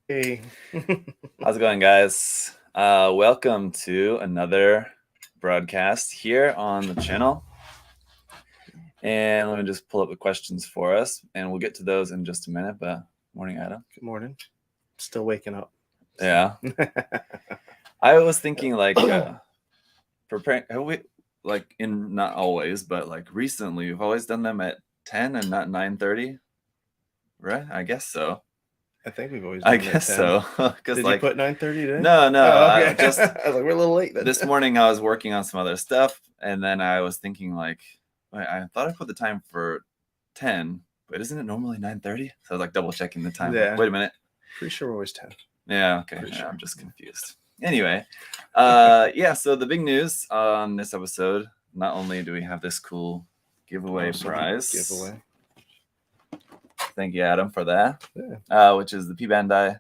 Hey. How's it going, guys? Welcome to another broadcast here on the channel. And let me just pull up the questions for us, and we'll get to those in just a minute. But morning, Adam. Good morning. Still waking up. Yeah. I was thinking preparing. Not always, but recently, we've always done them at 10 and not 9:30, right? I guess so. I think we've always done I guess so. Did you put 9:30 today? No. Oh, okay. I was like, we're a little late then. This morning I was working on some other stuff, and then I was thinking wait, I thought I put the time for 10, but isn't it normally 9:30? So I was double checking the time. Yeah. Wait a minute. Pretty sure we're always 10. Yeah, okay. Pretty sure. I'm just confused. Anyway, so the big news on this episode, not only do we have this cool giveaway prize. Giveaway. Thank you, Adam, for that. Yeah. Which is the P Bandai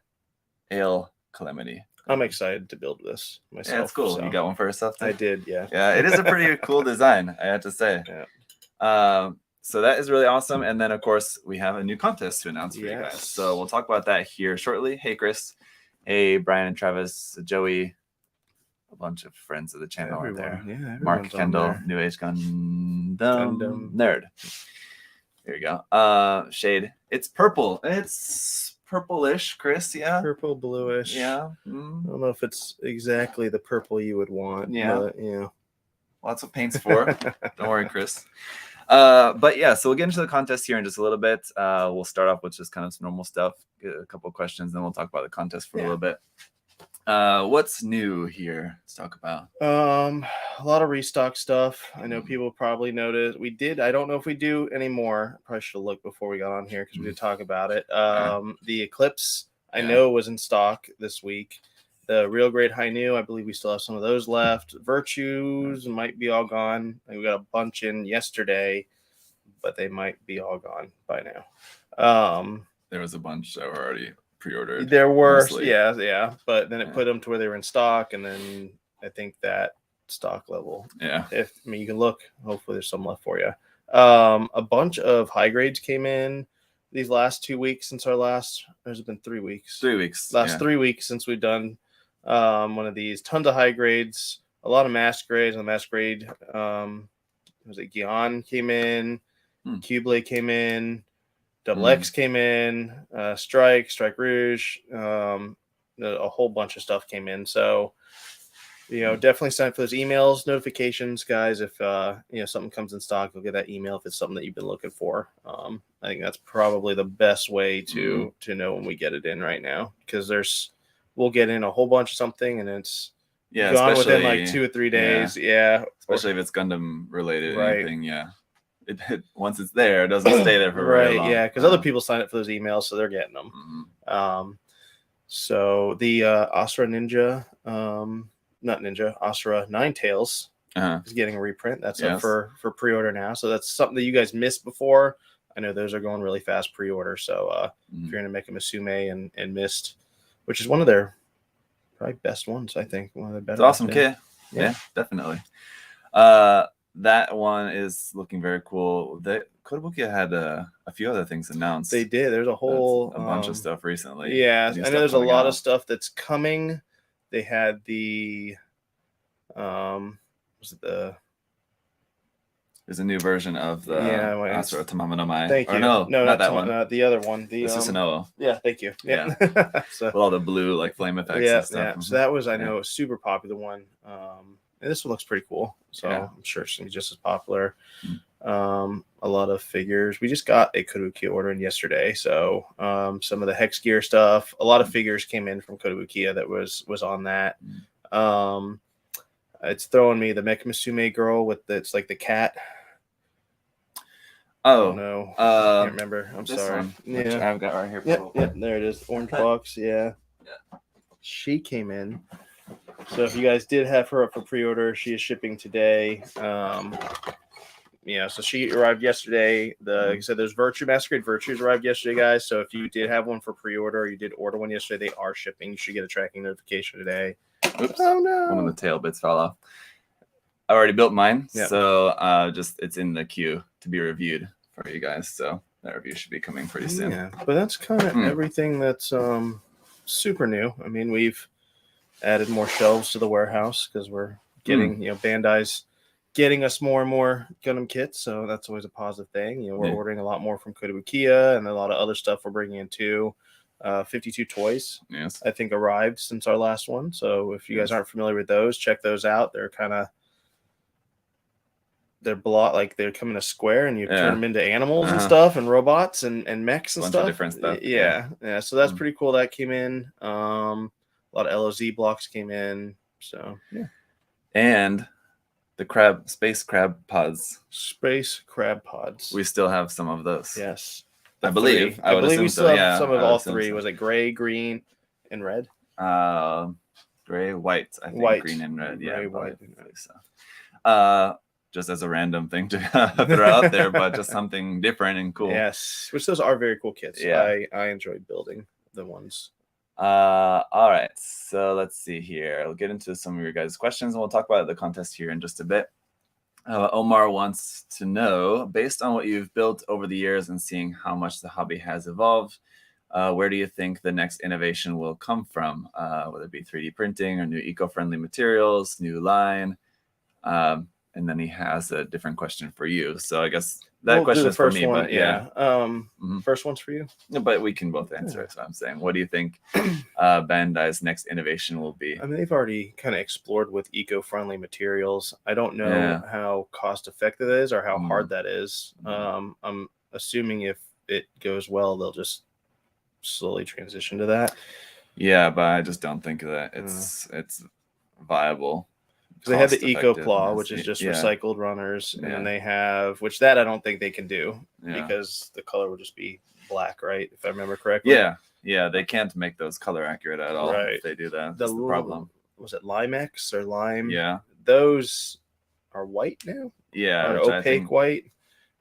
Ale Calamity. I'm excited to build this myself. Yeah, it's cool. So. You got one for yourself too? I did, yeah. Yeah, it is a pretty cool design, I have to say. Yeah. So that is really awesome. And then, of course, we have a new contest to announce for you guys. So we'll talk about that here shortly. Hey, Chris. Hey, Brian and Travis, Joey, a bunch of friends of the channel are there. Yeah, Mark Kendall, New Age Gundam Nerd. Here you go. Shade. It's purple. It's purplish, Chris. Yeah. Purple, bluish. Yeah. I don't know if it's exactly the purple you would want. Yeah. But, yeah. Well, that's what paint's for. Don't worry, Chris. But yeah, so we'll get into the contest here in just a little bit. We'll start off with just kind of some normal stuff, get a couple of questions, then we'll talk about the contest for a little bit. What's new here? Let's talk about. A lot of restock stuff. I know people probably noticed. I don't know if we do anymore. Probably should have looked before we got on here because we did talk about it. The Eclipse, I know, was in stock this week. The Real Grade High New, I believe we still have some of those left. Virtues might be all gone. We got a bunch in yesterday, but they might be all gone by now. There was a bunch that were already pre-ordered. There were, mostly. yeah. But then it put them to where they were in stock, and then I think that stock level. Yeah. You can look. Hopefully, there's some left for you. A bunch of high grades came in these last 2 weeks since our last. There's been 3 weeks. 3 weeks. Last 3 weeks since we've done one of these. Tons of high grades. A lot of mass grades. On the mass grade, was it Gion came in, Q-Blade came in. Double X came in, Strike Rouge, a whole bunch of stuff came in. So, definitely sign up for those emails, notifications, guys. If something comes in stock, you'll get that email if it's something that you've been looking for. I think that's probably the best way to know when we get it in right now, because we'll get in a whole bunch of something and it's gone within like 2 or 3 days. Yeah, especially if it's Gundam related, anything. Yeah. Once it's there, it doesn't stay there for very long. Yeah, because other people sign up for those emails, so they're getting them. So the Asura Ninja, not Ninja, Asura Ninetales is getting a reprint. That's up for pre-order now. So that's something that you guys missed before. I know those are going really fast pre-order. So if you're gonna make a Musume and Mist, which is one of their probably best ones, I think, one of the better. It's awesome kit. Yeah, definitely. That one is looking very cool. Kotobukiya had a few other things announced. They did. There's a bunch of stuff recently. Yeah, I know there's a lot of stuff that's coming. They had the There's a new version of the Asura Tamama no Mai. Thank you. No, not that one. The other one. The Susanoo. Yeah, thank you. Yeah. So, with all the blue flame effects and stuff. Yeah. So that was, I know, a super popular one. And this one looks pretty cool. So I'm sure it's going to be just as popular. A lot of figures. We just got a Kotobukiya order in yesterday. So some of the Hex Gear stuff. A lot of figures came in from Kotobukiya that was on that. It's throwing me the Mecha Musume girl it's like the cat. Oh no, I can't remember. I'm sorry. Yeah, I've got right here. Yep, there it is. Orange box. Yeah. She came in. So if you guys did have her up for pre-order, she is shipping today. So she arrived yesterday. Like I said, there's Masquerade Virtues arrived yesterday, guys. So if you did have one for pre-order, or you did order one yesterday, they are shipping. You should get a tracking notification today. Oops! Oh no! One of the tail bits fell off. I already built mine, so it's in the queue to be reviewed for you guys. So that review should be coming pretty soon. Yeah, but that's kind of everything that's super new. I mean, we've added more shelves to the warehouse because we're getting, Bandai's getting us more and more Gundam kits, so that's always a positive thing. We're ordering a lot more from Kotobukiya and a lot of other stuff we're bringing in too. 52 toys, yes, I think, arrived since our last one. So if you guys aren't familiar with those, check those out. They're like they come in a square, and you turn them into animals and stuff, and robots and mechs and stuff. Of different stuff. Yeah. So that's pretty cool. That came in. A lot of LOZ blocks came in. So yeah. And the space crab pods. Space crab pods. We still have some of those. Yes. I believe. I believe we still have some of all three. Was it gray, green, and red? Gray, white. I think white, green, and red. Gray, yeah, white, and red. So. Just as a random thing to throw out there, but just something different and cool. Yes, which those are very cool kits. Yeah. I enjoyed building the ones. All right, so let's see here. I'll get into some of your guys' questions, and we'll talk about the contest here in just a bit. Omar wants to know, based on what you've built over the years and seeing how much the hobby has evolved, where do you think the next innovation will come from? Whether it be 3D printing or new eco-friendly materials, new line. And then he has a different question for you. So I guess that question is for me. One, but yeah. First one's for you. But we can both answer it. So I'm saying, what do you think Bandai's next innovation will be? I mean, they've already kind of explored with eco-friendly materials. I don't know how cost-effective it is or how hard that is. I'm assuming if it goes well, they'll just slowly transition to that. Yeah, but I just don't think that it's viable. They have the Eco Claw, which is just recycled runners, and then they have, which that I don't think they can do because the color would just be black, right? If I remember correctly. Yeah, they can't make those color accurate at all if they do that. That's the problem. Was it Limex or Lime? Yeah, those are white now. Yeah, or opaque white.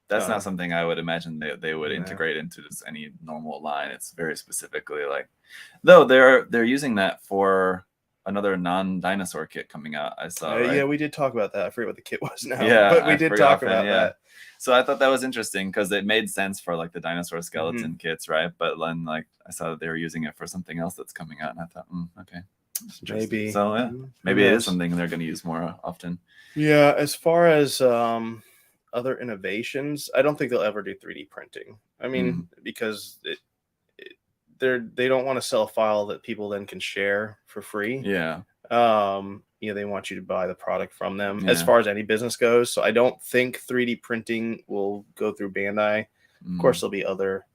That's not something I would imagine they would integrate into just any normal line. It's very specifically though they're using that for another non-dinosaur kit coming out. I saw. Right? Yeah, we did talk about that. I forget what the kit was now. Yeah, but we did talk about that. So I thought that was interesting because it made sense for the dinosaur skeleton kits, right? But then I saw that they were using it for something else that's coming out, and I thought, okay, maybe. So maybe it is something they're going to use more often. Yeah, as far as other innovations, I don't think they'll ever do 3D printing. I mean, because they don't want to sell a file that people then can share for free. Yeah. They want you to buy the product from them as far as any business goes. So I don't think 3D printing will go through Bandai. Of course, there'll be other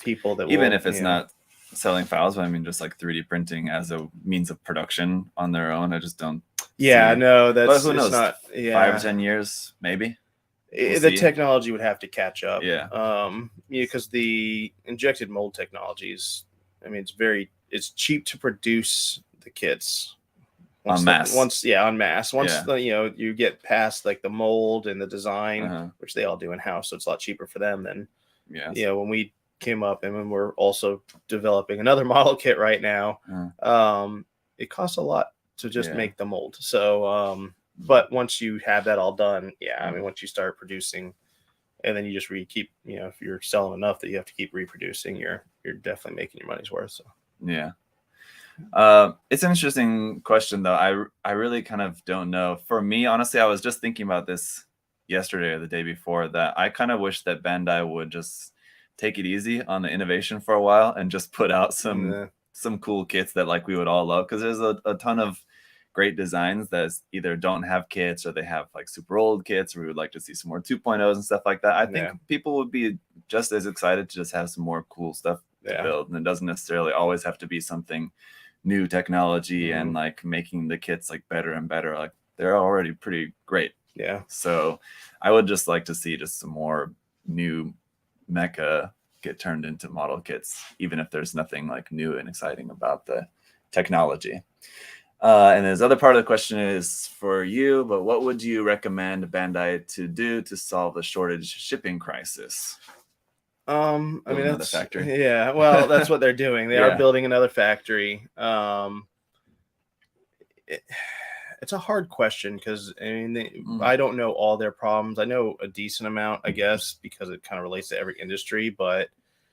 people that even if it's not selling files, but I mean, just 3D printing as a means of production on their own. I just don't. No, that's but who knows? Not, 5 or 10 years, maybe. The technology would have to catch up. Yeah. Because the injected mold technologies, I mean, it's cheap to produce the kits en masse. Once you get past the mold and the design, which they all do in house, so it's a lot cheaper for them than when we came up, and when we're also developing another model kit right now. It costs a lot to just make the mold. So but once you have that all done, I mean, once you start producing, and then you just keep, if you're selling enough that you have to keep reproducing, you're definitely making your money's worth. So yeah, it's an interesting question though. I really kind of don't know. For me, honestly, I was just thinking about this yesterday or the day before, that I kind of wish that Bandai would just take it easy on the innovation for a while and just put out some cool kits that we would all love, because there's a ton of great designs that either don't have kits or they have super old kits, or we would like to see some more 2.0s and stuff like that. I think people would be just as excited to just have some more cool stuff to build, and it doesn't necessarily always have to be something new technology and making the kits better and better. They're already pretty great. Yeah. So I would just like to see just some more new mecha get turned into model kits, even if there's nothing new and exciting about the technology. And his other part of the question is for you, but what would you recommend Bandai to do to solve the shortage shipping crisis? I mean, another factory. Yeah, well, that's what they're doing. They are building another factory. It's a hard question because I don't know all their problems. I know a decent amount, I guess, because it kind of relates to every industry. But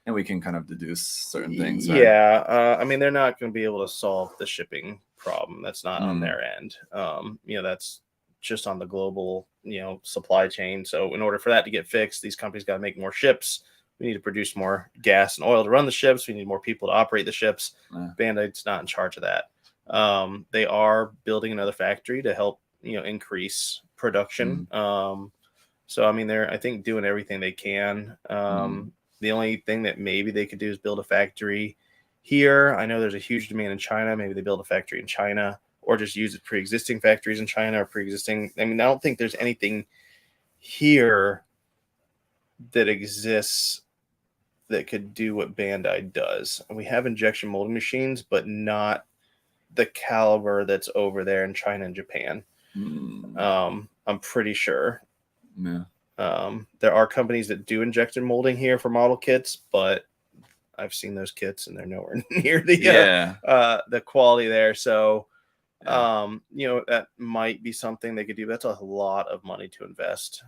And we can kind of deduce certain things, right? Yeah. I mean, they're not going to be able to solve the shipping problem. That's not on their end. That's just on the global, supply chain. So in order for that to get fixed, these companies got to make more ships. We need to produce more gas and oil to run the ships. We need more people to operate the ships. Bandai's not in charge of that. They are building another factory to help, increase production. So, I mean, they're, I think, doing everything they can. The only thing that maybe they could do is build a factory here. I know there's a huge demand in China. Maybe they build a factory in China or just use pre-existing factories in China or pre-existing. I mean, I don't think there's anything here that exists that could do what Bandai does. We have injection molding machines, but not the caliber that's over there in China and Japan. I'm pretty sure. Yeah. There are companies that do injection molding here for model kits, but I've seen those kits and they're nowhere near the quality there. So, that might be something they could do. That's a lot of money to invest.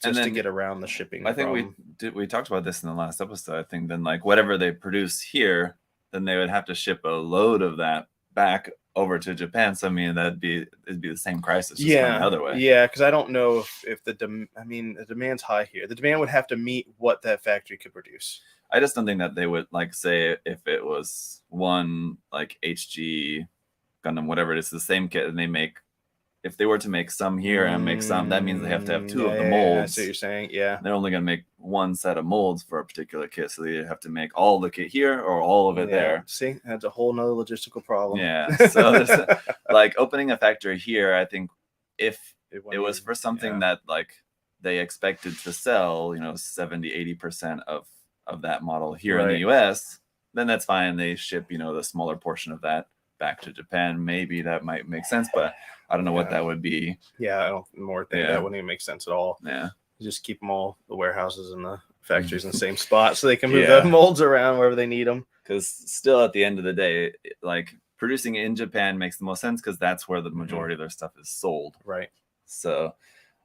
Just to get around the shipping. I think we talked about this in the last episode. I think then like whatever they produce here, then they would have to ship a load of that back over to Japan. So I mean it'd be the same crisis just going the other way. Yeah, because I don't know if the demand's high here. The demand would have to meet what that factory could produce. I just don't think that they would like say if it was one like HG Gundam, whatever it is, the same kit, and they make. If they were to make some here and make some, that means they have to have two of the molds. That's what you're saying. Yeah. They're only going to make one set of molds for a particular kit. So they have to make all the kit here or all of it there. See, that's a whole nother logistical problem. Yeah. So like opening a factory here, I think if it was for something that like they expected to sell, 70, 80% of that model here in the US, then that's fine. They ship, the smaller portion of that back to Japan. Maybe that might make sense, but I don't know what that would be. Yeah, I don't think that wouldn't even make sense at all. Yeah. Just keep them all, the warehouses and the factories in the same spot so they can move the molds around wherever they need them. Because still at the end of the day, like producing in Japan makes the most sense because that's where the majority of their stuff is sold. Right. So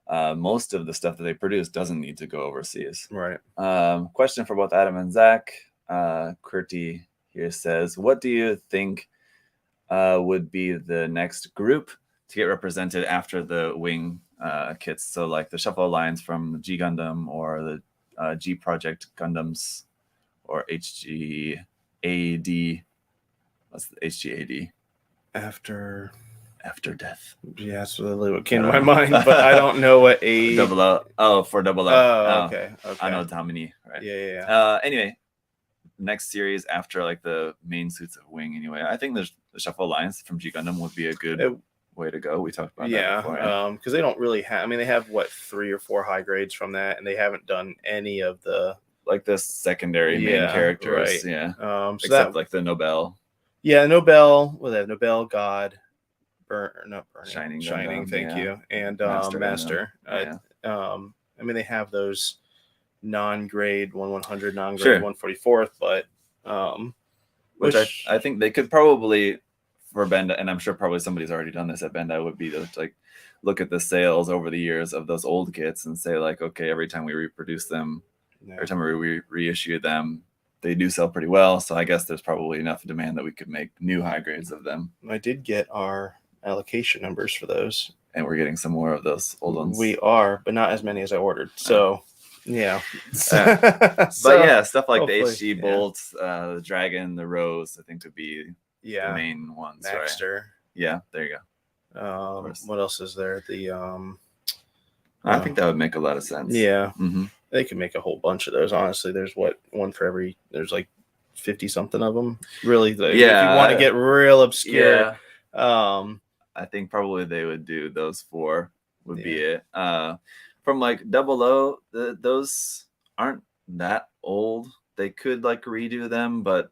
most of the stuff that they produce doesn't need to go overseas. Right. Question for both Adam and Zach. Kurti here says, what do you think would be the next group to get represented after the wing kits? So like the Shuffle Alliance from G Gundam or the G Project Gundams or HGAD. What's the HGAD? After death. Yeah, that's really what came to my mind, but I don't know what a double O. Oh, for double O. Oh, okay. I know how many, right? Yeah. Anyway, next series after like the main suits of wing. Anyway, I think the Shuffle Alliance from G Gundam would be a good way to go. We talked about that before. Because they don't really have. I mean, they have 3 or 4 high grades from that, and they haven't done any of the secondary main characters. Right. Yeah. So except like the Nobel. Yeah, Nobel. Well, they have Nobel, God, Shining. Thank you, and Master. I mean, they have those non-grade 1/100, non-grade 1/44th, but which I think they could probably for Bandai, and I'm sure probably somebody's already done this at Bandai, would be to like look at the sales over the years of those old kits and say like, okay, every time we reproduce them, every time we reissue them, they do sell pretty well. So I guess there's probably enough demand that we could make new high grades of them. I did get our allocation numbers for those, and we're getting some more of those old ones. We are, but not as many as I ordered. So yeah. But yeah, stuff like the HG bolts, the Dragon, the Rose, I think would be the main ones. Maxter. Right? Yeah, there you go. What else is there? I think that would make a lot of sense. Yeah. They could make a whole bunch of those. Honestly, there's one for every. There's like 50 something of them. Really, if you want to get real obscure. I think probably they would do those 4 would be it. From like 00, those aren't that old. They could like redo them, but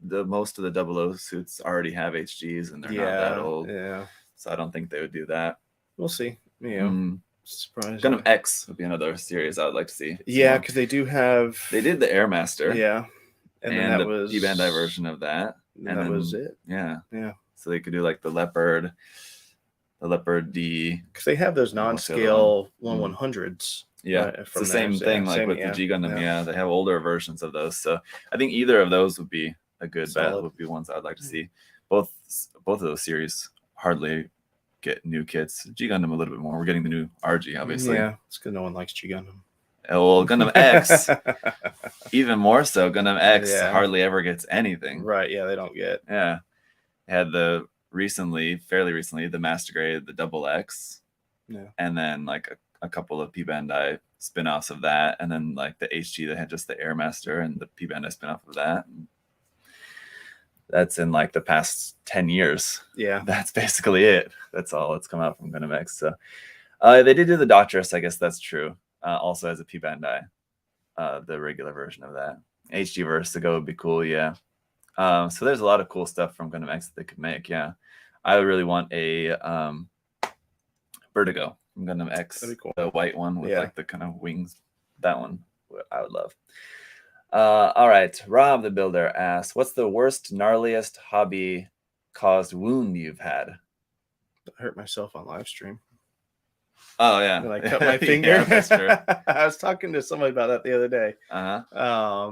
most of the 00 suits already have HGs and they're not that old. Yeah. So I don't think they would do that. We'll see. Surprise. Gundam X would be another series I would like to see. Yeah, because they do have. They did the Airmaster. Yeah. And that was the Bandai version of that. And that was it. Yeah. Yeah. So they could do like the Leopard D. Because they have those non-scale 1/100s. Yeah, it's the same thing like with the G Gundam. Yeah, they have older versions of those. So I think either of those would be a good bet. Would be ones I'd like to see. Both of those series hardly get new kits. G Gundam a little bit more. We're getting the new RG, obviously. Yeah, it's because no one likes G Gundam. Well, Gundam X, even more so. Gundam X hardly ever gets anything. Right? Yeah, they don't get. Yeah, had fairly recently, the Master Grade, the Double X. Yeah, and then like a couple of P Bandai spin-offs of that, and then like the HG that had just the Airmaster and the P Bandai spin-off of that. That's in like the past 10 years. Yeah, that's basically it. That's all that's come out from Gundam X. So they did do the Doctress, I guess that's true. Also as a P Bandai, the regular version of that. HG Vertigo would be cool, yeah. So there's a lot of cool stuff from Gundam X that they could make, yeah. I really want a Vertigo from Gundam X, cool. The white one with like the kind of wings. That one I would love. All right, Rob the Builder asks, what's the worst, gnarliest hobby caused wound you've had? I hurt myself on live stream. Oh yeah, and I cut my finger. Yeah, that's true. I was talking to somebody about that the other day. Uh-huh.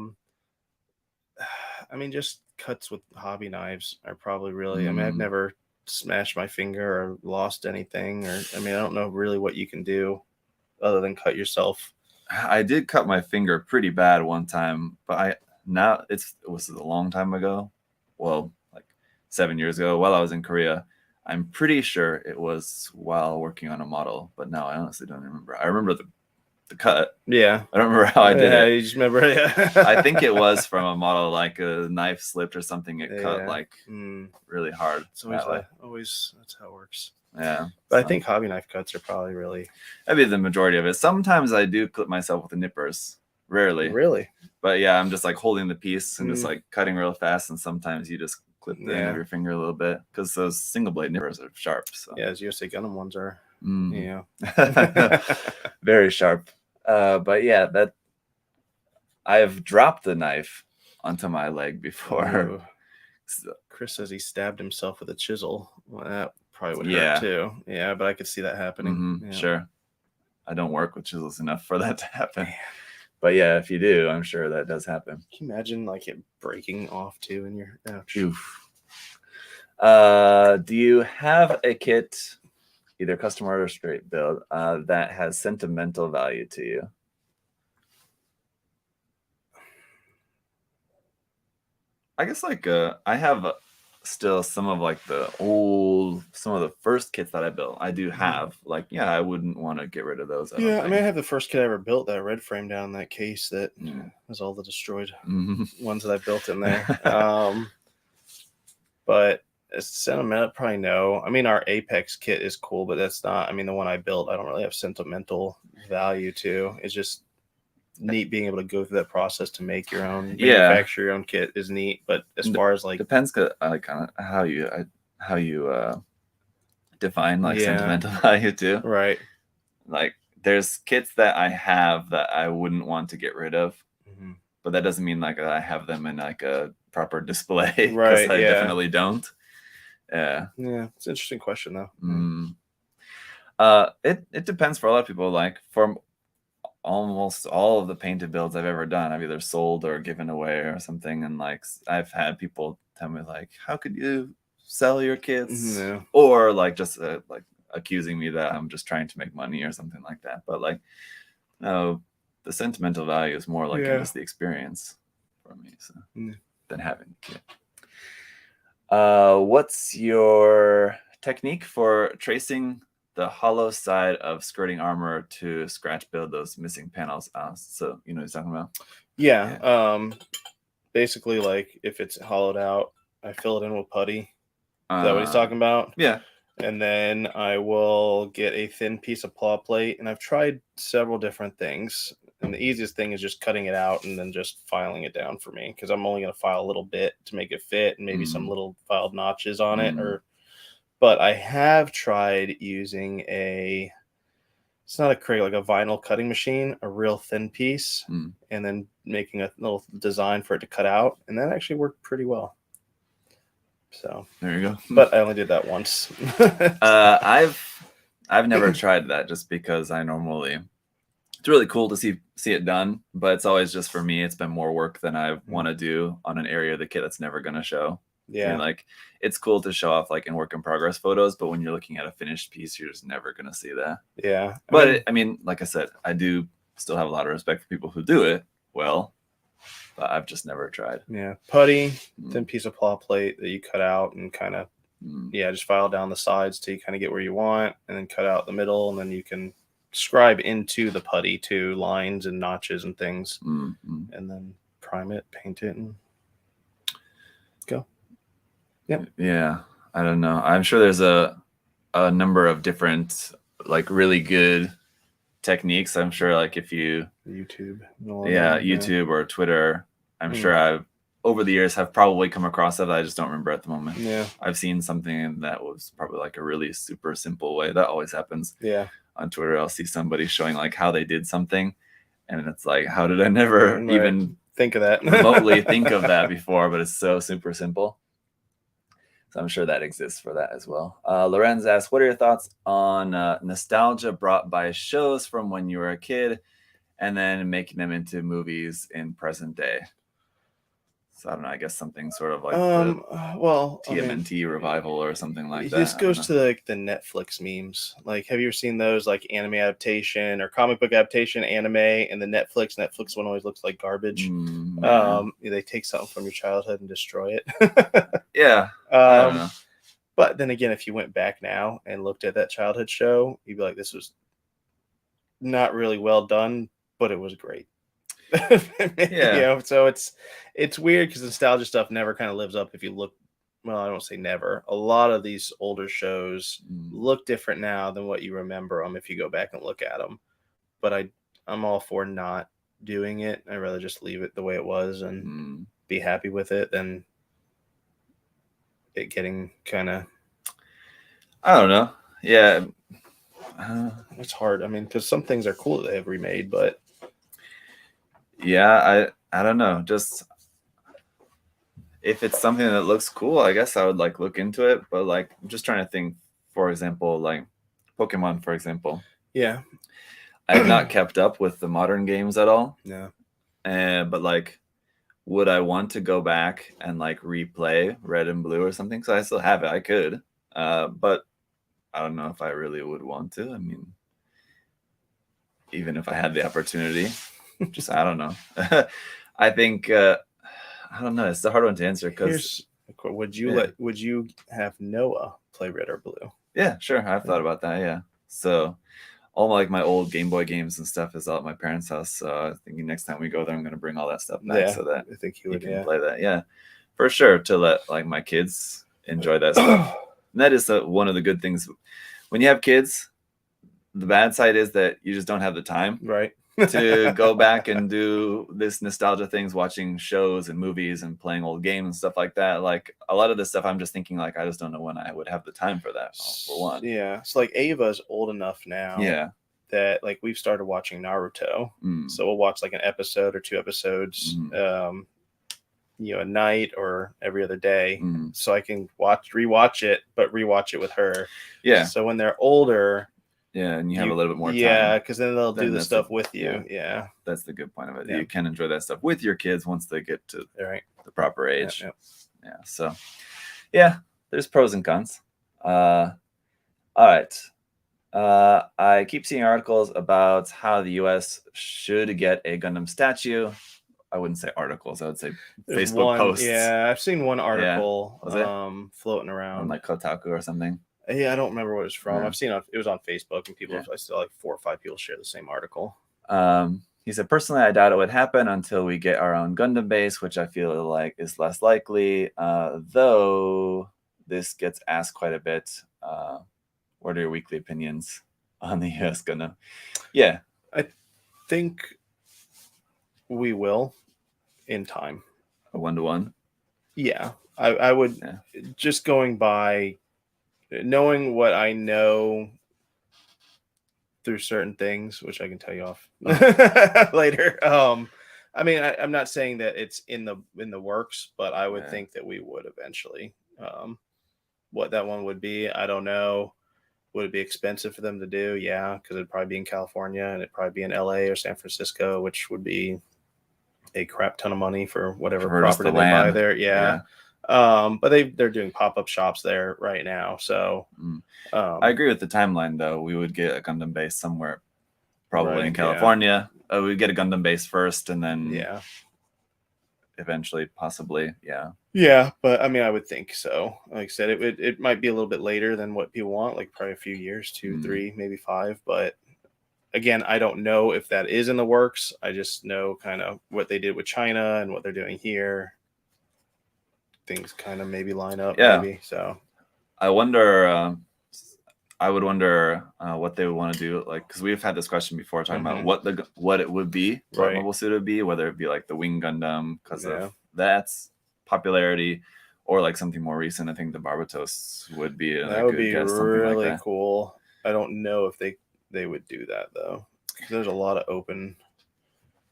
I mean, just cuts with hobby knives are probably really. I mean, I've never smashed my finger or lost anything, or I mean, I don't know really what you can do other than cut yourself. I did cut my finger pretty bad one time, but it was a long time ago. Well, like 7 years ago, while I was in Korea. I'm pretty sure it was while working on a model, but now I honestly don't remember. I remember the cut. Yeah. I don't remember how I did it. You just remember it. Yeah. I think it was from a model, like a knife slipped or something. It cut like really hard. It's always that's how it works. Yeah. But I think hobby knife cuts are probably really. That'd be the majority of it. Sometimes I do clip myself with the nippers. Rarely. Really? But yeah, I'm just like holding the piece and just like cutting real fast. And sometimes you just clip the end of your finger a little bit because those single blade nippers are sharp. So. Yeah, as USA Gundam ones are. Yeah. Very sharp. But yeah, that I've dropped the knife onto my leg before. So, Chris says he stabbed himself with a chisel. Well, that probably would hurt too. Yeah, but I could see that happening. Yeah. Sure. I don't work with chisels enough for that to happen. But yeah, if you do, I'm sure that does happen. Can you imagine like it breaking off too in your Oof. Do you have a kit, either custom or straight build, that has sentimental value to you? I guess like I have still some of like some of the first kits that I built. I do have I wouldn't want to get rid of those. I mean, I have the first kit I ever built, that red frame down that case that has all the destroyed ones that I built in there. But sentimental, probably no. I mean, our Apex kit is cool, but that's not. I mean, the one I built, I don't really have sentimental value to. It's just neat being able to go through that process to make your own, manufacture your own kit is neat. But as far as like depends kind of how you define like sentimental value too. Right. Like there's kits that I have that I wouldn't want to get rid of, but that doesn't mean like I have them in like a proper display. Right. I definitely don't. Yeah. It's an interesting question though. It depends for a lot of people. Like for almost all of the painted builds I've ever done, I've either sold or given away or something. And like I've had people tell me like, how could you sell your kits? Or like just like accusing me that I'm just trying to make money or something like that. But like, no, the sentimental value is more like just the experience for me than having a kit. What's your technique for tracing the hollow side of skirting armor to scratch build those missing panels? So you know what he's talking about? Yeah. Basically, like if it's hollowed out, I fill it in with putty. Is that what he's talking about? Yeah. And then I will get a thin piece of claw plate, and I've tried several different things. And the easiest thing is just cutting it out and then just filing it down for me, because I'm only going to file a little bit to make it fit and maybe some little filed notches on it. But I have tried using it's not a crate, like a vinyl cutting machine, a real thin piece, and then making a little design for it to cut out. And that actually worked pretty well. So there you go. But I only did that once. I've never tried that just because I normally it's really cool to see it done, but it's always just, for me, it's been more work than I want to do on an area of the kit that's never going to show. Yeah. I mean, like, it's cool to show off like in work in progress photos, but when you're looking at a finished piece, you're just never going to see that. Yeah. But I mean, like I said, I do still have a lot of respect for people who do it well, but I've just never tried. Yeah. Putty, thin piece of claw plate that you cut out and kind of, just file down the sides till you kind of get where you want, and then cut out the middle, and then you can scribe into the putty to lines and notches and things, and then prime it, paint it, and go. Yep. Yeah. I don't know. I'm sure there's a number of different, like, really good techniques. I'm sure, like, if you YouTube or Twitter, I'm sure I've over the years have probably come across that I just don't remember at the moment. Yeah. I've seen something that was probably like a really super simple way. That always happens. Yeah. On Twitter, I'll see somebody showing like how they did something, and it's like, how did I never even think of that remotely think of that before? But it's so super simple. So I'm sure that exists for that as well. Lorenz asks, what are your thoughts on nostalgia brought by shows from when you were a kid and then making them into movies in present day? So I don't know, I guess something sort of like the TMNT revival or something like that. This goes to like the Netflix memes. Like, have you ever seen those, like anime adaptation or comic book adaptation, anime, and the Netflix one always looks like garbage. They take something from your childhood and destroy it. Yeah. I don't know. But then again, if you went back now and looked at that childhood show, you'd be like, this was not really well done, but it was great. Yeah. So it's weird because nostalgia stuff never kind of lives up. If you look, well, I don't say never. A lot of these older shows look different now than what you remember them if you go back and look at them. But I'm all for not doing it. I'd rather just leave it the way it was and be happy with it than it getting kind of. I don't know. Yeah. It's hard. I mean, because some things are cool that they have remade, but. Yeah, I don't know. Just if it's something that looks cool, I guess I would like look into it. But like, I'm just trying to think. For example, like Pokemon, for example. Yeah, I have not kept up with the modern games at all. Yeah, but like, would I want to go back and like replay Red and Blue or something? Because I still have it. I could, but I don't know if I really would want to. I mean, even if I had the opportunity. Just I don't know. I think I don't know. It's a hard one to answer because would you have Noah play Red or Blue? Yeah, sure. I've thought about that. Yeah. So all my old Game Boy games and stuff is out at my parents' house. So I was thinking next time we go there, I'm going to bring all that stuff back so that I think he can play that. Yeah, for sure. To let like my kids enjoy that stuff. And that is one of the good things when you have kids. The bad side is that you just don't have the time. Right. To go back and do this nostalgia things, watching shows and movies and playing old games and stuff like that. Like a lot of this stuff, I'm just thinking like, I just don't know when I would have the time for that. For one. Yeah. So like Ava's old enough now. Yeah. That like we've started watching Naruto. So we'll watch like an episode or 2 episodes, a night or every other day. So I can rewatch it with her. Yeah. So when they're older. Yeah, and you have a little bit more time. Yeah, because then they'll do the stuff with you. Yeah. That's the good point of it. Yeah. You can enjoy that stuff with your kids once they get to the proper age. Yeah. So, yeah, there's pros and cons. All right. I keep seeing articles about how the U.S. should get a Gundam statue. I wouldn't say articles. I would say Facebook posts. Yeah, I've seen one article floating around. On like Kotaku or something. Yeah, I don't remember what it was from. Yeah. I've seen it was on Facebook, and I still like 4 or 5 people share the same article. He said, personally, I doubt it would happen until we get our own Gundam base, which I feel like is less likely. Though this gets asked quite a bit. What are your weekly opinions on the US Gundam? Yeah, I think we will in time. A 1-to-1. Yeah, I would just going by. Knowing what I know through certain things, which I can tell you off later. I mean, I'm not saying that it's in the works, but I would think that we would eventually. What that one would be, I don't know. Would it be expensive for them to do? Yeah, because it'd probably be in California and it'd probably be in LA or San Francisco, which would be a crap ton of money for whatever For just property the they buy land. there. Yeah. But they're doing pop-up shops there right now. So I agree with the timeline though. We would get a Gundam base somewhere, probably Right, in California. We'd get a Gundam base first, and then eventually, possibly, Yeah, but I mean, I would think so. Like I said, it might be a little bit later than what people want, like probably a few years, 2, 3, maybe 5. But again, I don't know if that is in the works. I just know kind of what they did with China and what they're doing here. Things kind of maybe line up, maybe. So I wonder. I would wonder what they would want to do, like, because we've had this question before, talking about what it would be, what mobile suit would be, whether it be like the Wing Gundam because of that's popularity, or like something more recent. I think the Barbatos would be that would be really like cool. I don't know if they would do that though. There's a lot of open.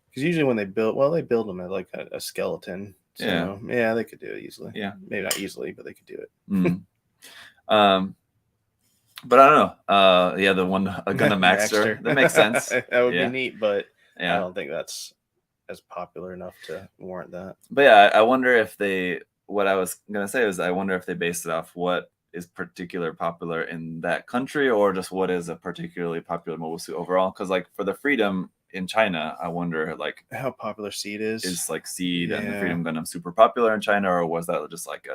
Because usually when they build them at like a skeleton. So, yeah, they could do it easily. Yeah, maybe not easily, but they could do it. But I don't know. The one a Gundam Maxter that makes sense. That would be neat, but I don't think that's as popular enough to warrant that. But yeah, I wonder if they. What I was gonna say is, I wonder if they based it off what is particularly popular in that country, or just what is a particularly popular mobile suit overall. Because like for the Freedom in China, I wonder like how popular Seed is. Is like Seed and the Freedom Gundam super popular in China, or was that just like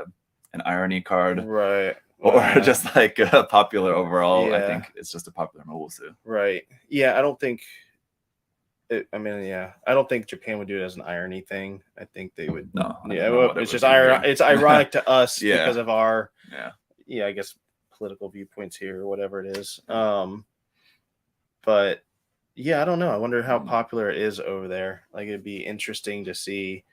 an irony card, right? Or just like popular overall? I think it's just a popular mobile suit, right? Yeah, I don't think. I don't think Japan would do it as an irony thing. I think they would. No, it's just it's ironic to us because of our I guess political viewpoints here or whatever it is. But yeah, I don't know. I wonder how popular it is over there. Like, it'd be interesting to see.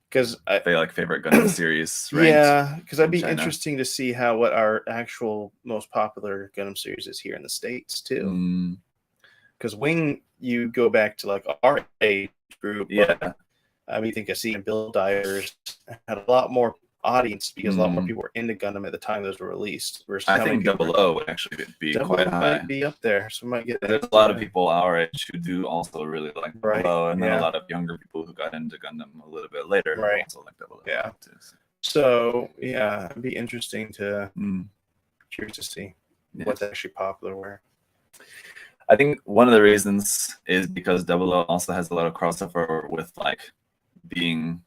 Because they like favorite Gundam series, ranked. Yeah, because it'd be interesting to see what our actual most popular Gundam series is here in the States too. Because Wing, you go back to like our age group, I mean, think of Seed and Build Divers had a lot more audience because a lot more people were into Gundam at the time those were released. Versus I think 00 would actually be quite high. Might be up there, so we might get. There's a lot of people our age who do also really like 00, and then a lot of younger people who got into Gundam a little bit later also like 00. Yeah. Too, so it'd be interesting to curious to see what's actually popular where. I think one of the reasons is because 00 also has a lot of crossover with like being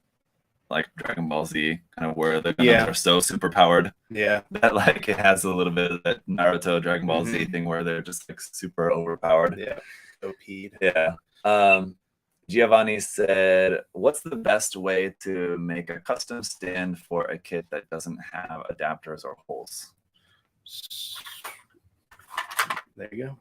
like Dragon Ball Z, kind of where the Gundams are so super powered. Yeah. That like it has a little bit of that Naruto Dragon Ball Z thing where they're just like super overpowered. Yeah. OP'd. Yeah. Giovanni said, what's the best way to make a custom stand for a kit that doesn't have adapters or holes? There you go.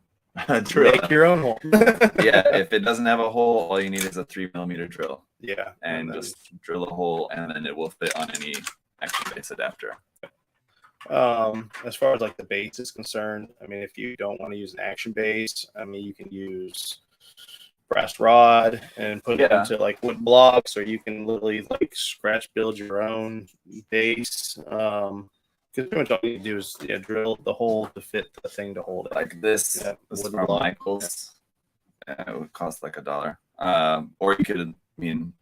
Make your own hole. If it doesn't have a hole, all you need is a 3mm drill. Yeah. And just drill a hole, and then it will fit on any action base adapter. As far as like the base is concerned, I mean, if you don't want to use an action base, I mean, you can use brass rod and put it into like wood blocks, or you can literally like scratch build your own base. Because pretty much all you do is drill the hole to fit the thing to hold it. Like this. This is from Michael's. It would cost like $1. Or you could, you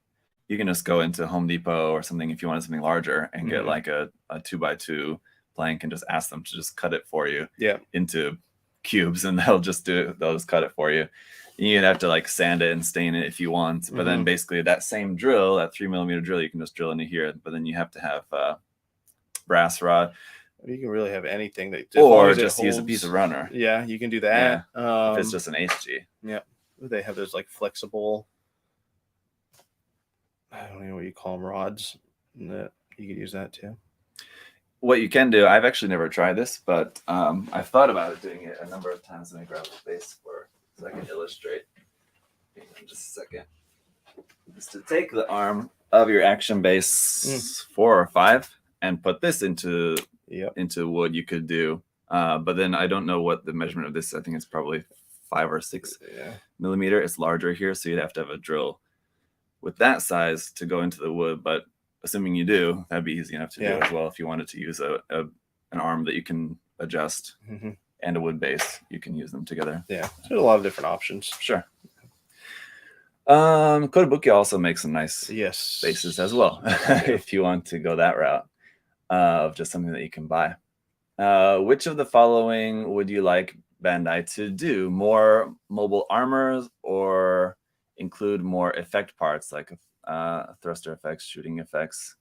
can just go into Home Depot or something if you wanted something larger and get like a 2x2 plank and just ask them to just cut it for you into cubes, and they'll just cut it for you. You'd have to like sand it and stain it if you want, but then basically that same drill, that 3mm drill, you can just drill into here, but then you have to have brass rod. You can really have anything that, or just use a piece of runner. Yeah, you can do that. If it's just an HG. Yeah, they have those like flexible. I don't know what you call them, rods. That you could use that too. What you can do, I've actually never tried this, but I've thought about it doing it a number of times. Let me grab a base so I can illustrate. In just a second. Just to take the arm of your action base 4 or 5 and put this into wood, you could do. But then I don't know what the measurement of this is. I think it's probably 5 or 6 millimeter. It's larger here, so you'd have to have a drill with that size to go into the wood. But assuming you do, that'd be easy enough to do as well if you wanted to use an arm that you can adjust. and a wood base, you can use them together. Yeah, there's a lot of different options. Sure. Kotobuki also makes some nice bases as well, if you want to go that route of just something that you can buy. Which of the following would you like Bandai to do? More mobile armors or include more effect parts like thruster effects, shooting effects?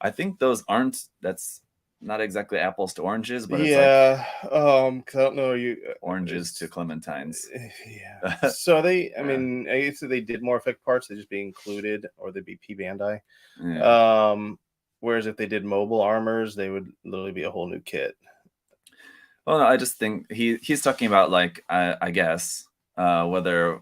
I think those aren't, that's not exactly apples to oranges, but it's like, 'cause I don't know, oranges to clementines. Yeah. So I mean, I guess if they did more effect parts, they'd just be included, or they'd be P Bandai. Yeah. Whereas if they did mobile armors, they would literally be a whole new kit. Well, no, I just think he's talking about, like, I guess whether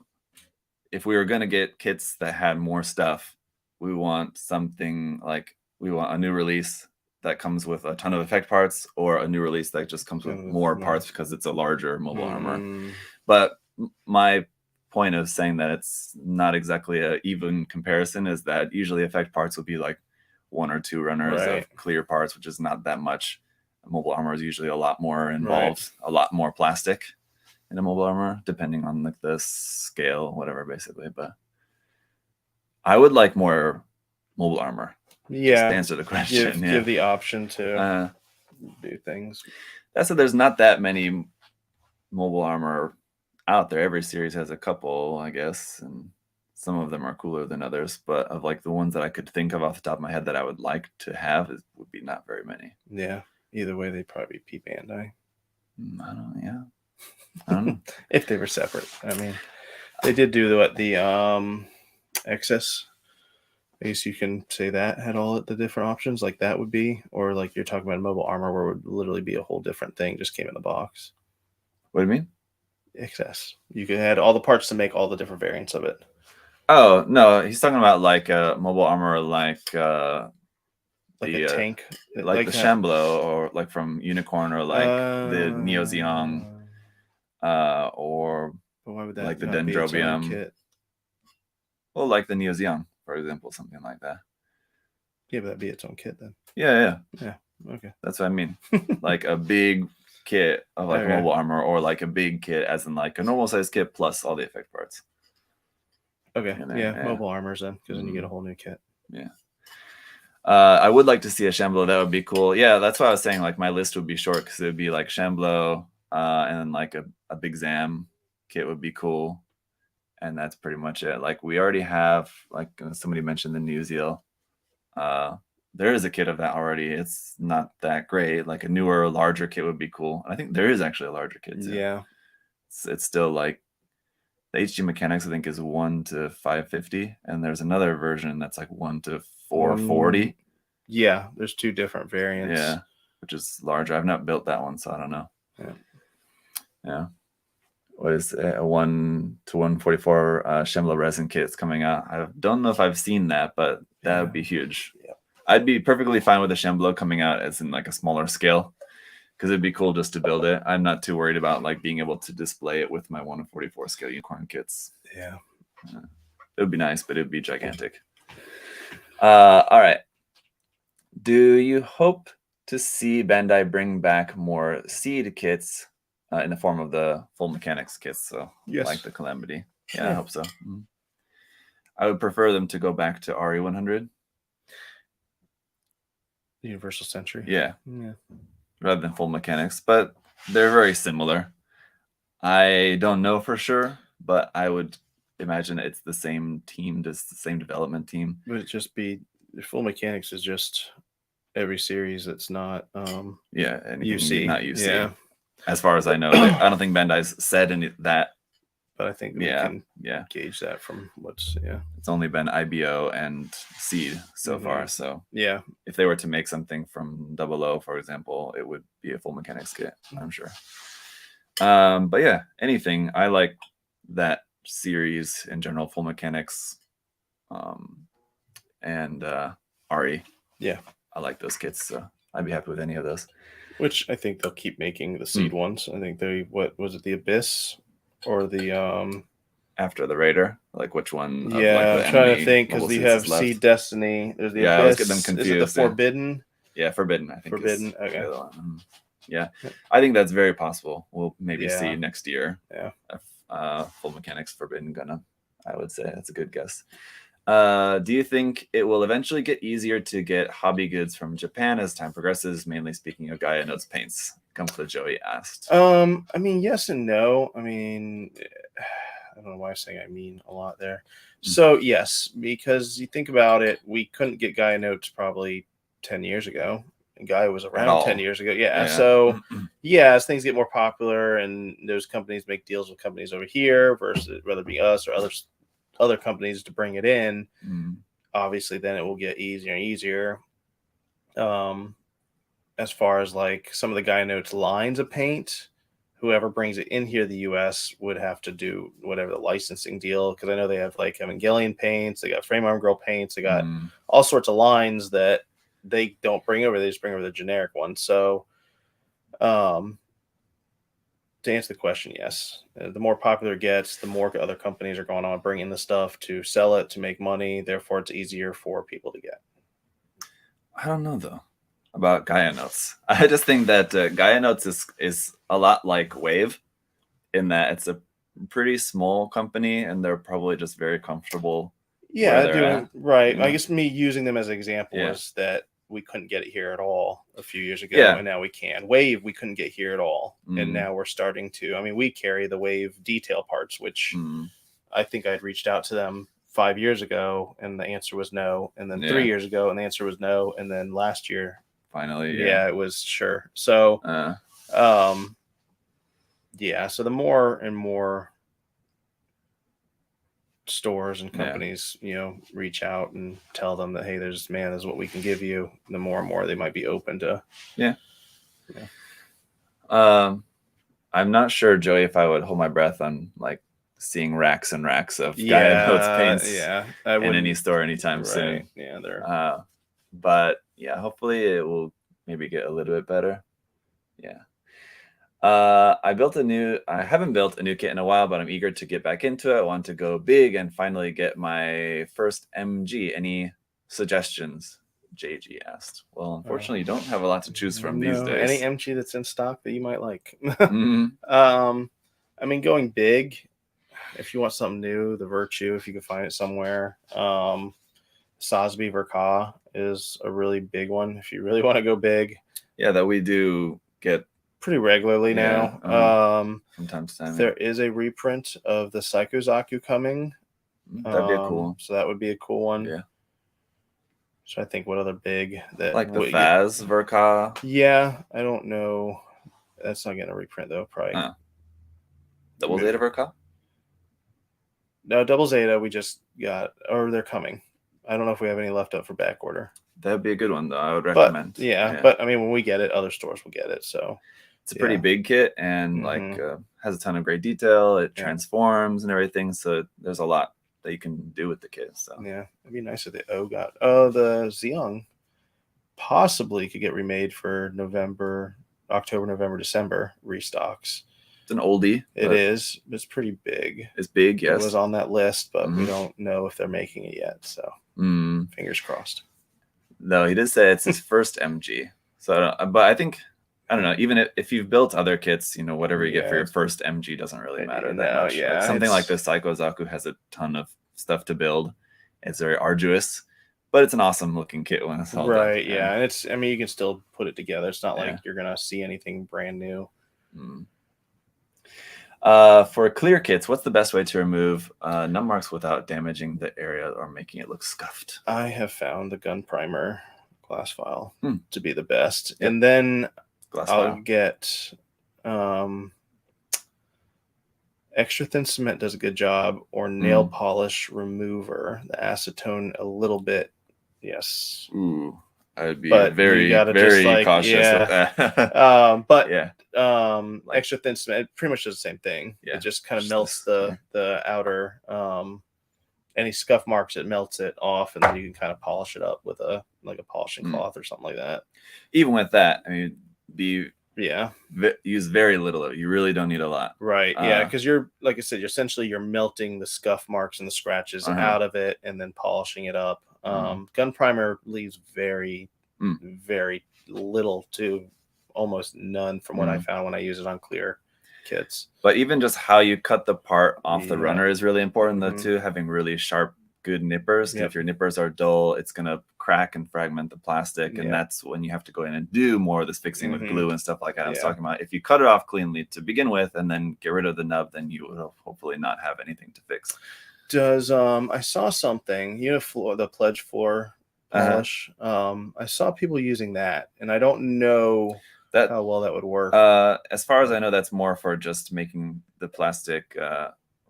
if we were going to get kits that had more stuff, we want something like, we want a new release that comes with a ton of effect parts, or a new release that just comes with more parts because it's a larger mobile armor. But my point of saying that it's not exactly an even comparison is that usually effect parts will be like 1 or 2 runners of clear parts, which is not that much. Mobile armor is usually a lot more involved, a lot more plastic in a mobile armor, depending on like the scale, whatever, basically. But I would like more mobile armor. Yeah, just to answer the question. Give the option to do things. That's that there's not that many mobile armor out there. Every series has a couple, I guess, and some of them are cooler than others. But of like the ones that I could think of off the top of my head that I would like to have, would be not very many. Yeah. Either way, they'd probably be P Bandai. I don't know. If they were separate. I mean, they did do the excess. I guess you can say that had all the different options, like that would be, or like you're talking about mobile armor where it would literally be a whole different thing, just came in the box. What do you mean? Excess. You could add all the parts to make all the different variants of it. Oh, no, he's talking about like a mobile armor, like a tank, like the Shamblo, or like from Unicorn, or like the Neo Zeong, or why would that like the Dendrobium kit? Well, like the Neo Zeong, for example, something like that. Yeah, but that'd be its own kit then. Yeah. Okay, that's what I mean. Like a big kit of like mobile armor, or like a big kit as in like a normal size kit plus all the effect parts. Okay, mobile armors then, because then you get a whole new kit. Yeah. I would like to see a Shamblo. That would be cool. Yeah, that's why I was saying like my list would be short, because it would be like Shamblo, and then like a Big Zam kit would be cool. And that's pretty much it. Like we already have, like somebody mentioned the New Zeal. There is a kit of that already. It's not that great. Like a newer, larger kit would be cool. And I think there is actually a larger kit too. Yeah. It's still like the HG mechanics, I think, is 1 to 550, and there's another version that's like 1 to 440. Yeah, there's 2 different variants. Yeah, which is larger. I've not built that one, so I don't know. Yeah. What is a 1 to 144 Shamblo resin kits coming out? I don't know if I've seen that, but that would be huge. Yeah. I'd be perfectly fine with a Shamblo coming out as in like a smaller scale, because it'd be cool just to build it. I'm not too worried about like being able to display it with my 1 to 44 scale Unicorn kits. Yeah. It would be nice, but it would be gigantic. All right. Do you hope to see Bandai bring back more seed kits in the form of the full mechanics kits? So like the Calamity. Yeah, I hope so. I would prefer them to go back to RE100. Universal Century. Yeah. Rather than full mechanics, but they're very similar. I don't know for sure, but I would imagine it's the same team, just the same development team. Would it just be full mechanics is just every series that's not UC, not UC. Yeah. As far as I know, I don't think Bandai's said any that. But I think we can gauge that from what's It's only been IBO and Seed so far. So if they were to make something from 00, for example, it would be a full mechanics kit, I'm sure. But yeah, anything. I like that series in general, full mechanics, and RE. Yeah, I like those kits, so I'd be happy with any of those. Which I think they'll keep making the Seed ones. I think what was it, the Abyss or the after the Raider? Like which one? I'm trying to think, because we have Seed Destiny. There's the Abyss. I always get them confused. Is it the Forbidden? Yeah, Forbidden. I think Forbidden. Okay. Yeah, I think that's very possible. We'll maybe see next year. Yeah. Full Mechanics Forbidden Gundam. I would say that's a good guess. Do you think it will eventually get easier to get hobby goods from Japan as time progresses? Mainly speaking of Gaia Notes paints. Comfort Joey asked. I mean, yes and no. I mean, I don't know why I'm saying I mean a lot there. So yes, because you think about it, we couldn't get Gaia Notes probably 10 years ago. And Gaia was around 10 years ago. Yeah. So yeah, as things get more popular and those companies make deals with companies over here versus whether it be us or other companies to bring it in, obviously then it will get easier and easier. As far as like some of the Gaia Notes lines of paint, whoever brings it in here to the US would have to do whatever the licensing deal, because I know they have like Evangelion paints, they got Frame Arm Girl paints, they got all sorts of lines that they don't bring over, they just bring over the generic ones. So to answer the question, yes, the more popular it gets, the more other companies are going on bringing the stuff to sell it, to make money, therefore it's easier for people to get. I don't know though about Gaia Notes. I just think that Gaia Notes is a lot like Wave in that it's a pretty small company and they're probably just very comfortable. Yeah, right. I guess me using them as an example is that we couldn't get it here at all a few years ago, and now we can. Wave, we couldn't get here at all, and now we're starting to. I mean, we carry the Wave detail parts, which I think I'd reached out to them 5 years ago, and the answer was no, and then 3 years ago, and the answer was no, and then last year, finally, it was sure. So, so the more and more stores and companies, reach out and tell them that, hey, this is what we can give you, the more and more they might be open to. I'm not sure, Joey, if I would hold my breath on like seeing racks and racks of Gaia Notes paints in any store anytime soon. But hopefully it will maybe get a little bit better. I haven't built a new kit in a while, but I'm eager to get back into it. I want to go big and finally get my first MG. Any suggestions? JG asked. Well, unfortunately, you don't have a lot to choose from these days. Any MG that's in stock that you might like? I mean, going big, if you want something new, the Virtue, if you can find it somewhere. Sosby Verka is a really big one if you really want to go big. Yeah, that we do get pretty regularly now. From time to time. There is a reprint of the Psycho Zaku coming. That'd be a cool one. So that would be a cool one. Yeah. So I think what other big that like the Faz Verka. Yeah, I don't know. That's not getting a reprint though, probably. Double Zeta Verka? No, Double Zeta we just got, or they're coming. I don't know if we have any left up for back order. That'd be a good one though. I would recommend. But I mean, when we get it, other stores will get it. So it's a pretty big kit and has a ton of great detail. It transforms and everything. So there's a lot that you can do with the kit. So yeah, it'd be nice if the the Zeong possibly could get remade for October, November, December restocks. It's an oldie. It is. It's pretty big. It's big, yes. It was on that list, but we don't know if they're making it yet. So fingers crossed. No, he did say it's his first MG. So, but I think, I don't know, even if you've built other kits, whatever you get for your first MG doesn't really matter that much. Yeah, like something like this Psycho Zaku has a ton of stuff to build. It's very arduous, but it's an awesome looking kit when it's all done. Right, yeah. And you can still put it together. It's not like you're going to see anything brand new. For clear kits, what's the best way to remove num marks without damaging the area or making it look scuffed? I have found the gun primer glass file to be the best. And then I'll get extra thin cement does a good job, or nail polish remover, the acetone a little bit. Yes. Ooh, I would be very cautious with that. Extra thin cement, it pretty much does the same thing. It just kind of melts the outer any scuff marks, it melts it off, and then you can kind of polish it up with a polishing cloth or something like that. Even with that, I mean, use very little. You really don't need a lot. Right. Because you're, like I said, you're melting the scuff marks and the scratches out of it and then polishing it up. Gun primer leaves very, very little to almost none from what I found when I use it on clear kits. But even just how you cut the part off the runner is really important though too. Having really sharp, good nippers. Because if your nippers are dull, it's gonna crack and fragment the plastic, and that's when you have to go in and do more of this fixing with glue and stuff like I was talking about. If you cut it off cleanly to begin with, and then get rid of the nub, then you will hopefully not have anything to fix. Does I saw something, the pledge floor polish. I saw people using that, and I don't know how well that would work. As far as I know, that's more for just making the plastic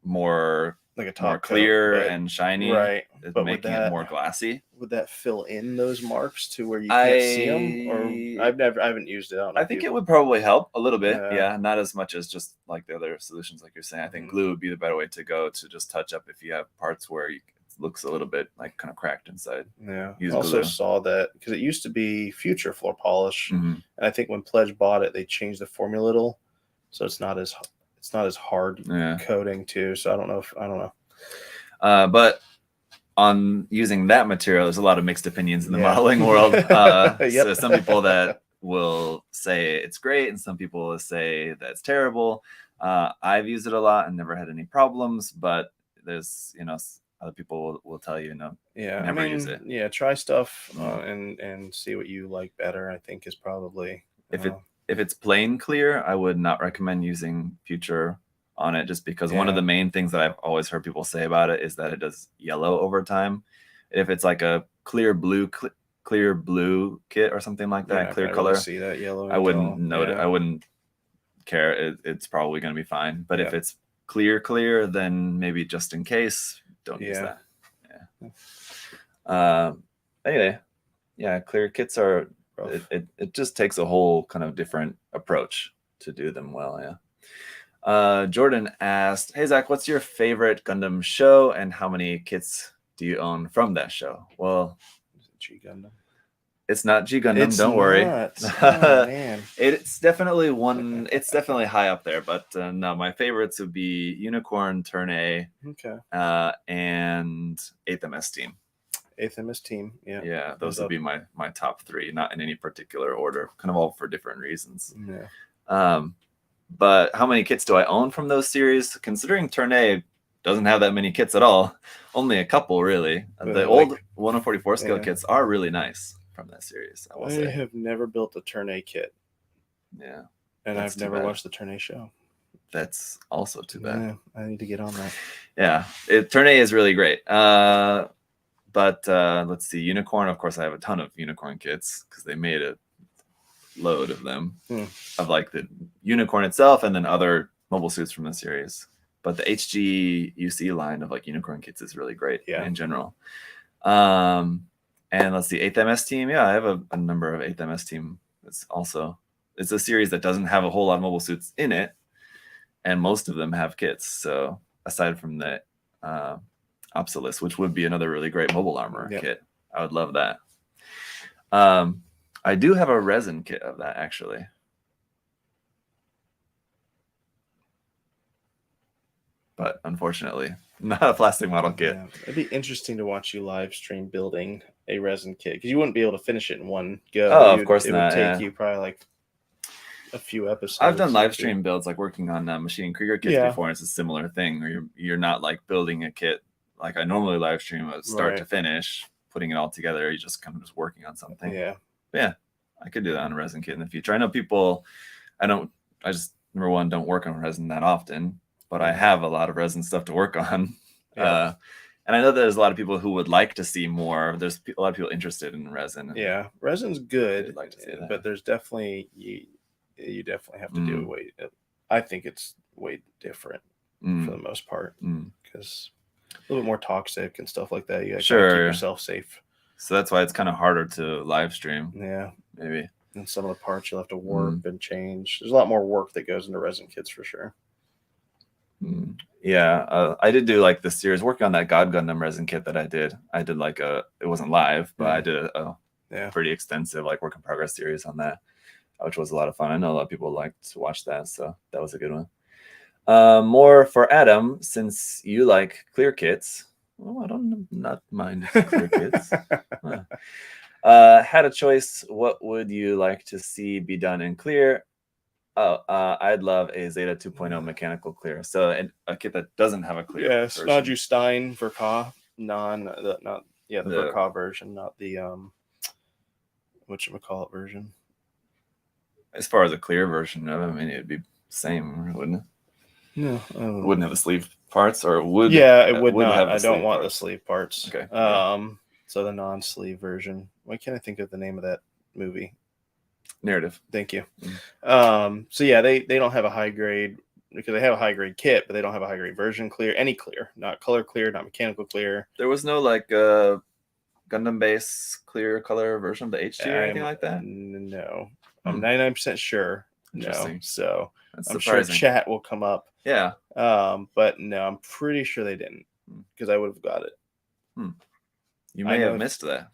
more like a top more clear and shiny, right? But making it more glassy. Would that fill in those marks to where you can't see them? Or I haven't used it. I think it would probably help a little bit. Yeah, not as much as just like the other solutions, like you're saying. I think glue would be the better way to go to just touch up if you have parts where it looks a little bit like kind of cracked inside. Yeah. I also saw that because it used to be Future floor polish, and I think when Pledge bought it, they changed the formula a little, so it's not as hard coating too. So I don't know. But on using that material, there's a lot of mixed opinions in the modeling world. So some people that will say it's great, and some people will say that it's terrible. I've used it a lot and never had any problems, but there's other people will tell you never use it. Yeah, try stuff and see what you like better. I think is probably if it's plain clear, I would not recommend using Future on it, just because one of the main things that I've always heard people say about it is that it does yellow over time. If it's like a clear blue kit or something like that, clear color, really see that yellow. I wouldn't note it. I wouldn't care. It's probably going to be fine. But if it's clear, then maybe just in case, don't use that. Anyway, clear kits are it just takes a whole kind of different approach to do them well. Jordan asked, "Hey Zach, what's your favorite Gundam show, and how many kits do you own from that show?" Well, G Gundam. It's not G Gundam. Don't worry. Oh, man. It's definitely one. It's definitely high up there. But no, my favorites would be Unicorn, Turn A, and 8th MS Team. 8th MS Team. Yeah, those would be my top three, not in any particular order. Kind of all for different reasons. Yeah. But how many kits do I own from those series? Considering Turn A doesn't have that many kits at all, only a couple really. The old 1/44 scale kits are really nice from that series. I have never built a Turn A kit. Yeah. And I've never watched the Turn A show. That's also too bad. Yeah, I need to get on that. Yeah. Turn A is really great. But let's see. Unicorn, of course, I have a ton of Unicorn kits because they made a load of them of like the Unicorn itself and then other mobile suits from the series. But the HG UC line of like Unicorn kits is really great in general. And let's see, 8th MS Team. Yeah, I have a number of 8th MS Team. It's a series that doesn't have a whole lot of mobile suits in it, and most of them have kits. So aside from the Obsolus, which would be another really great mobile armor kit, I would love that. I do have a resin kit of that actually. But unfortunately, not a plastic model kit. Yeah. It'd be interesting to watch you live stream building a resin kit because you wouldn't be able to finish it in one go. Oh, of course not. It would take you probably like a few episodes. I've done live stream builds, like working on Machine Krieger kits before, and it's a similar thing where you're not like building a kit like I normally live stream start to finish, putting it all together. You just kind of just working on something. Yeah, I could do that on a resin kit in the future. I know people. I just number one don't work on resin that often. But I have a lot of resin stuff to work on. And I know there's a lot of people who would like to see more. There's a lot of people interested in resin. Yeah, resin's good, like to see that. But there's definitely, you definitely have to do way. I think it's way different for the most part because a little bit more toxic and stuff like that. You gotta keep yourself safe. So that's why it's kind of harder to live stream. Yeah, maybe. And some of the parts you'll have to warp and change. There's a lot more work that goes into resin kits for sure. Yeah, I did do like the series working on that God Gundam resin kit that I did. I did like it wasn't live, but I did a pretty extensive like work in progress series on that, which was a lot of fun. I know a lot of people liked to watch that, so that was a good one. More for Adam, since you like clear kits. Well, I don't not mind clear kits. Had a choice, what would you like to see be done in clear? I'd love a Zeta 2.0 mechanical clear. So a kit that doesn't have a clear. Yeah, version. Snodju Stein Verka, the Verka version, not the whatchamacallit version. As far as a clear version of it, I mean, it'd be the same, wouldn't it? No, wouldn't have the sleeve parts, or would? Yeah, it would not. Have I don't want parts. the sleeve parts. Okay. So the non-sleeve version. Why can't I think of the name of that movie? Narrative. Thank you. So yeah, they don't have a high grade, because they have a high grade kit, but they don't have a high grade version clear. Any clear, not color clear, not mechanical clear. There was no like Gundam base clear color version of the HG or anything like that. No, I'm 99% sure. No, so I'm sure chat will come up. Yeah. But no, I'm pretty sure they didn't, because I would have got it. You may have missed that.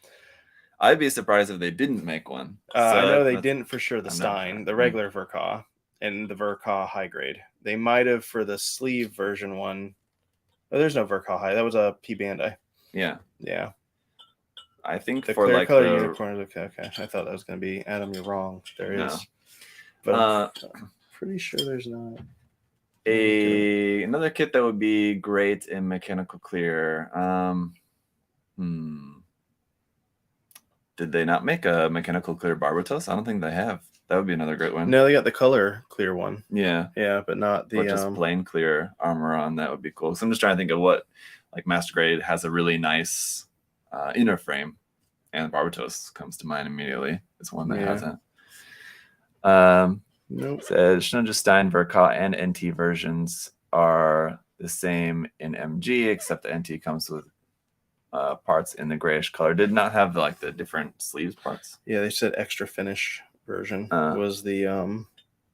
I'd be surprised if they didn't make one. I know they didn't for sure. The Stein, the regular Verka, and the Verka high grade. They might have for the sleeve version one. Oh, there's no Verka high. That was a P Bandai. Yeah. Yeah. I think the for clear like color the unicorns. Okay. I thought that was going to be Adam. You're wrong. There is. But I'm pretty sure there's not. Another kit that would be great in mechanical clear. Did they not make a mechanical clear Barbatos? I don't think they have. That would be another great one. No, they got the color clear one. Yeah, but not the or just plain clear armor on. That would be cool. So I'm just trying to think of what, like, Master Grade has a really nice inner frame, and Barbatos comes to mind immediately. It's one that hasn't. Nope. Says Schneider Stein, Verka, and NT versions are the same in MG, except the NT comes with parts in the grayish color. Did not have like the different sleeves parts. Yeah, they said extra finish version was the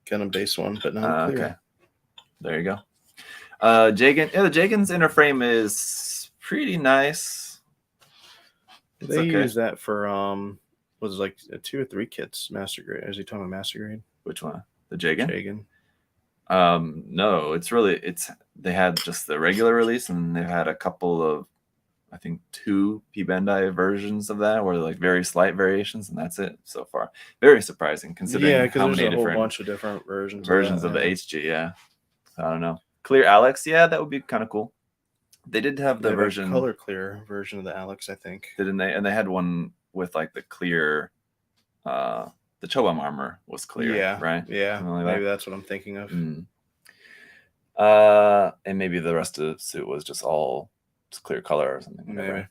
Gundam base one, but not clear. Okay. There you go. Jagan, the Jagan's inner frame is pretty nice. They use that for was it like 2 or 3 kits Master Grade? Is he talking about Master Grade? Which one? The Jagan? Jagan. No, they had just the regular release, and they've had a couple of, I think 2 P Bandai versions of that, where like very slight variations, and that's it so far. Very surprising considering how many there's a whole bunch of different versions of the HG. Yeah, I don't know. Clear Alex, yeah, that would be kind of cool. They did have the version color clear version of the Alex, I think. Didn't they? And they had one with like the clear. The Chobam armor was clear, right? Yeah, maybe that's what I'm thinking of. And maybe the rest of the suit was just all clear color or something. Maybe.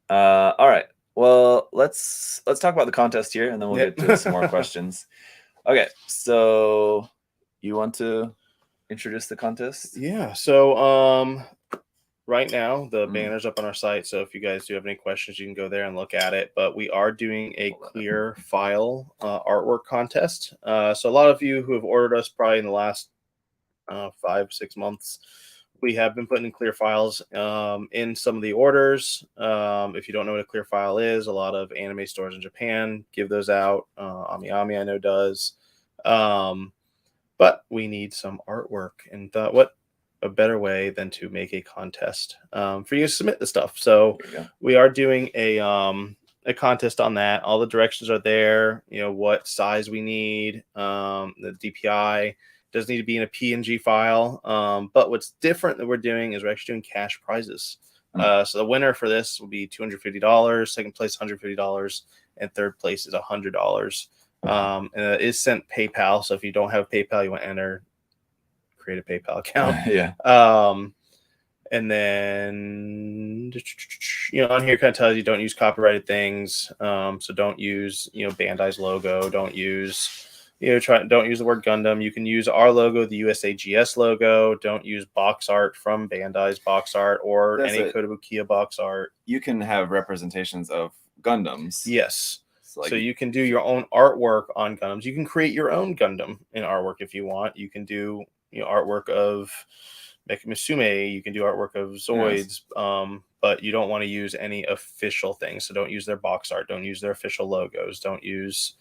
All right. Well, let's talk about the contest here, and then we'll get to some more questions. Okay, so you want to introduce the contest? Yeah. So right now the banner's up on our site, so if you guys do have any questions, you can go there and look at it. But we are doing a clear file artwork contest. So a lot of you who have ordered us probably in the last 5-6 months, we have been putting in clear files in some of the orders. If you don't know what a clear file is, a lot of anime stores in Japan give those out. AmiAmi I know does. But we need some artwork, and thought, what a better way than to make a contest for you to submit the stuff. So we are doing a contest on that. All the directions are there. You know what size we need. The DPI does need to be in a PNG file. But what's different that we're doing is we're actually doing cash prizes. So the winner for this will be $250. Second place $150, and third place is $100. And it is sent PayPal. So if you don't have PayPal, you want to enter, create a PayPal account. And then on here kind of tells you don't use copyrighted things. So don't use Bandai's logo. Don't use don't use the word Gundam. You can use our logo, the USAGS logo. Don't use box art from Bandai's box art or any Kotobukiya box art. You can have representations of Gundams. Yes. So you can do your own artwork on Gundams. You can create your own Gundam in artwork if you want. You can do artwork of Mekimisume. You can do artwork of Zoids. But you don't want to use any official things. So don't use their box art. Don't use their official logos. Don't use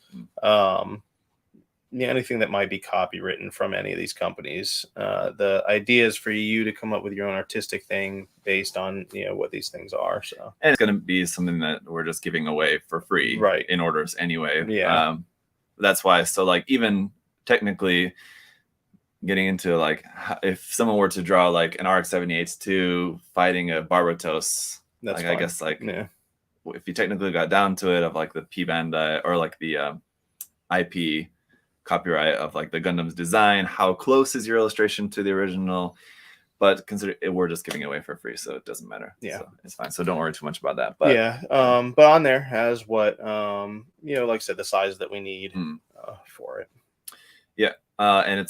anything that might be copywritten from any of these companies. The idea is for you to come up with your own artistic thing based on what these things are. So, and it's going to be something that we're just giving away for free, right, in orders anyway. Yeah. That's why. So like even technically getting into like if someone were to draw like an RX-78-2 fighting a Barbatos, that's like fine. I guess like if you technically got down to it of like the P Bandai or like the IP copyright of like the Gundam's design, how close is your illustration to the original? But consider it, we're just giving it away for free, so it doesn't matter. Yeah, so it's fine. So don't worry too much about that. But but on there has what like I said, the size that we need for it. Yeah, and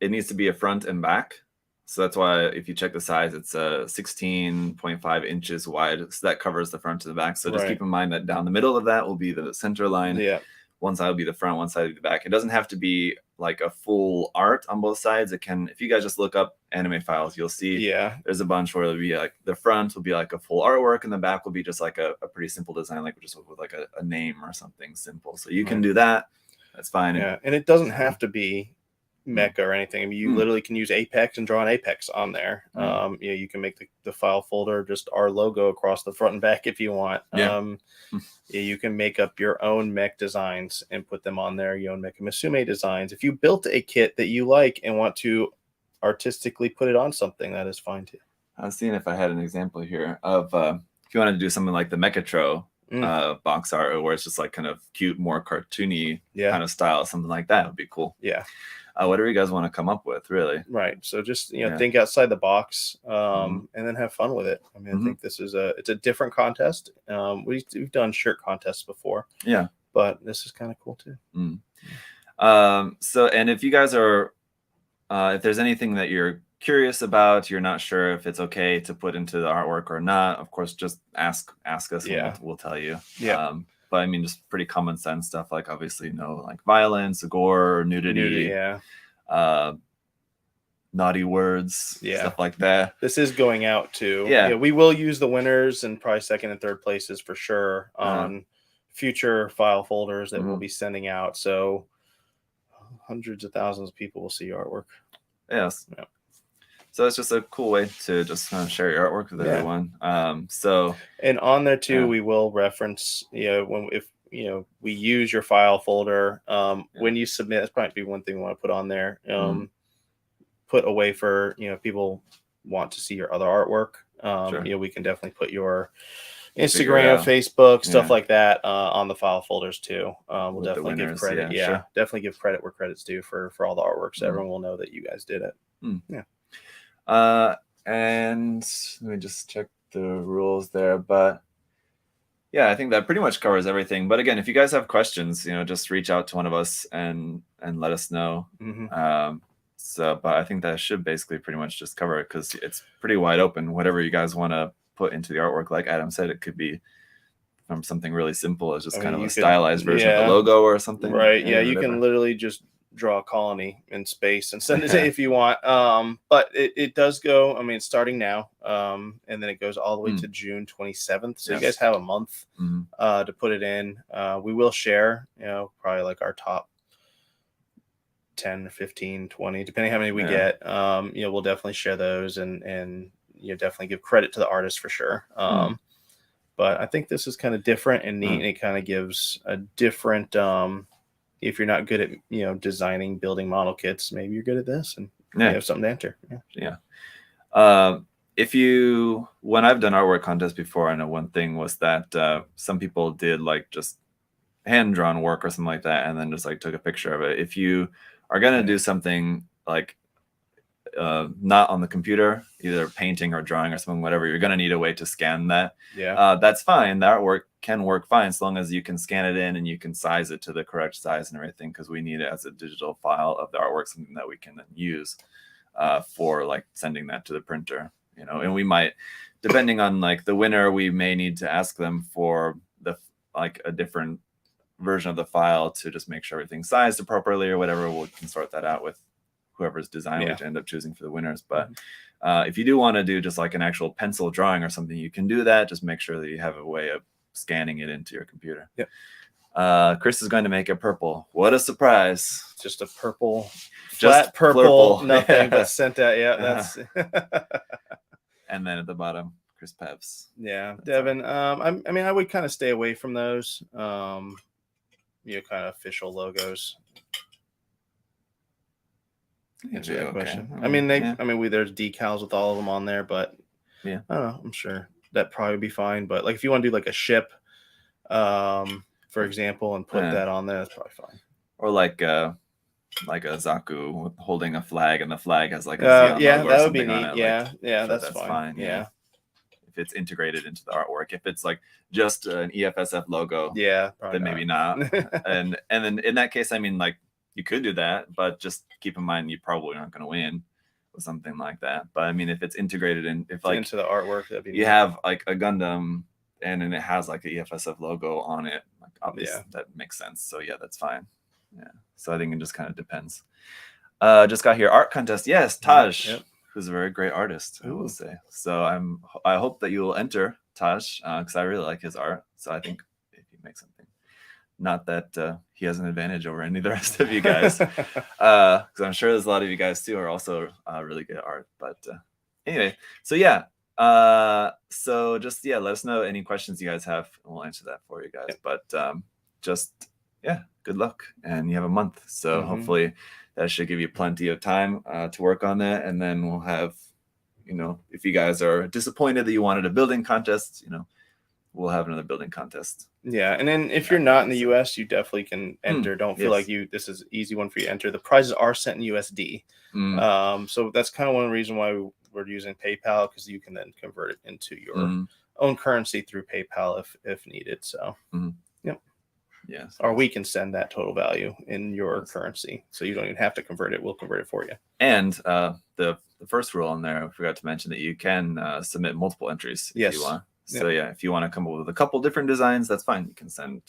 it needs to be a front and back. So that's why if you check the size, it's 16.5 inches wide. So that covers the front to the back. So just keep in mind that down the middle of that will be the center line. Yeah. One side will be the front, one side will be the back. It doesn't have to be like a full art on both sides. It can, if you guys just look up anime files, you'll see there's a bunch where it'll be like the front will be like a full artwork and the back will be just like a pretty simple design, like just with like a name or something simple. So you can do that. That's fine. Yeah, and it doesn't have to be mecha or anything. I mean, you literally can use Apex and draw an Apex on there. You can make the file folder just our logo across the front and back if you want. You can make up your own mech designs and put them on there, your own Mecha Musume designs. If you built a kit that you like and want to artistically put it on something, that is fine too. I was seeing if I had an example here of if you wanted to do something like the Mechatro box art, where it's just like kind of cute, more cartoony kind of style, something like that would be cool. Yeah. Whatever you guys want to come up with, really. Right. So just think outside the box, and then have fun with it. I mean, I think this is it's a different contest. We've done shirt contests before. Yeah. But this is kind of cool too. So, and if you guys are, if there's anything that you're curious about, you're not sure if it's okay to put into the artwork or not, of course, just ask us. And we'll tell you. Yeah. But I mean, just pretty common sense stuff, like obviously no like violence, gore, nudity, naughty words, stuff like that. This is going out too. Yeah, we will use the winners and probably second and third places for sure on future file folders that we'll be sending out. So hundreds of thousands of people will see your artwork. Yes. Yeah. So it's just a cool way to just kind of share your artwork with everyone. And on there too, we will reference, if we use your file folder, when you submit, that's probably one thing we want to put on there. Put away for, people want to see your other artwork. We can definitely put your Instagram, Facebook, stuff like that on the file folders too. We'll definitely give credit. Definitely give credit where credit's due for all the artwork, so everyone will know that you guys did it. And let me just check the rules there, but I think that pretty much covers everything. But again, if you guys have questions, just reach out to one of us and let us know. But I think that should basically pretty much just cover it, because it's pretty wide open. Whatever you guys want to put into the artwork, like Adam said, it could be from something really simple as just kind of a stylized version of the logo or something. Right. Yeah, you can literally just draw a colony in space and send it if you want. But it does go, I mean, starting now, and then it goes all the way to June 27th. So you guys have a month to put it in. We will share, probably like our top 10, 15, 20, depending how many we get. We'll definitely share those and definitely give credit to the artist for sure. But I think this is kind of different and neat, and it kind of gives a different, if you're not good at, designing, building model kits, maybe you're good at this and you have something to enter. When I've done artwork contests before, I know one thing was that some people did like just hand-drawn work or something like that, and then just like took a picture of it. If you are going to do something like not on the computer, either painting or drawing or something, whatever, you're going to need a way to scan that. That's fine. The artwork can work fine as long as you can scan it in and you can size it to the correct size and everything, because we need it as a digital file of the artwork, something that we can then use for like sending that to the printer, and we might, depending on like the winner, we may need to ask them for a different version of the file to just make sure everything's sized properly or whatever. We can sort that out with whoever's design we end up choosing for the winners. But if you do want to do just like an actual pencil drawing or something, you can do that. Just make sure that you have a way of scanning it into your computer. Chris is going to make it purple. What a surprise! Just a purple, Just flat purple, flurple. nothing but sent out. Yeah, that's. And then at the bottom, Chris Peps. Yeah, That's Devin. I mean, I would kind of stay away from those. Kind of official logos. Answer that question. I mean, there's decals with all of them on there, but yeah, I don't know. I'm sure that probably be fine. But like, if you want to do like a ship, for example, and put that on there, that's probably fine. Or like a Zaku holding a flag, and the flag has like a Xeon yeah, logo that or would be something neat. on it. Yeah, like, yeah, that's fine. Yeah. If it's integrated into the artwork, if it's like just an EFSF logo, yeah, then maybe not. and then in that case, I mean, like, you could do that, but just keep in mind you probably aren't going to win with something like that. But I mean, if it's integrated in, if like into the artwork, that'd be you have like a Gundam and then it has like a EFSF logo on it, like obviously that makes sense. So yeah, that's fine. Yeah. So I think it just kind of depends. Just got here, art contest. Yes, Taj, who's a very great artist, I will say. So I hope that you will enter, Taj, because I really like his art. So I think if he makes something. Not that he has an advantage over any of the rest of you guys, because I'm sure there's a lot of you guys too are also really good at art. But anyway, so yeah, so just let us know any questions you guys have, and we'll answer that for you guys. But just good luck, and you have a month, so hopefully that should give you plenty of time to work on that, and then we'll have, if you guys are disappointed that you wanted a building contest, we'll have another building contest. Yeah, and then if you're not in the US, you definitely can enter. Don't feel like this is an easy one for you to enter. The prizes are sent in USD. So that's kind of one reason why we're using PayPal, because you can then convert it into your own currency through PayPal if needed. So yes, or we can send that total value in your currency, so you don't even have to convert it. We'll convert it for you. And the first rule on there, I forgot to mention that you can submit multiple entries if you want. So if you want to come up with a couple different designs, that's fine. You can send,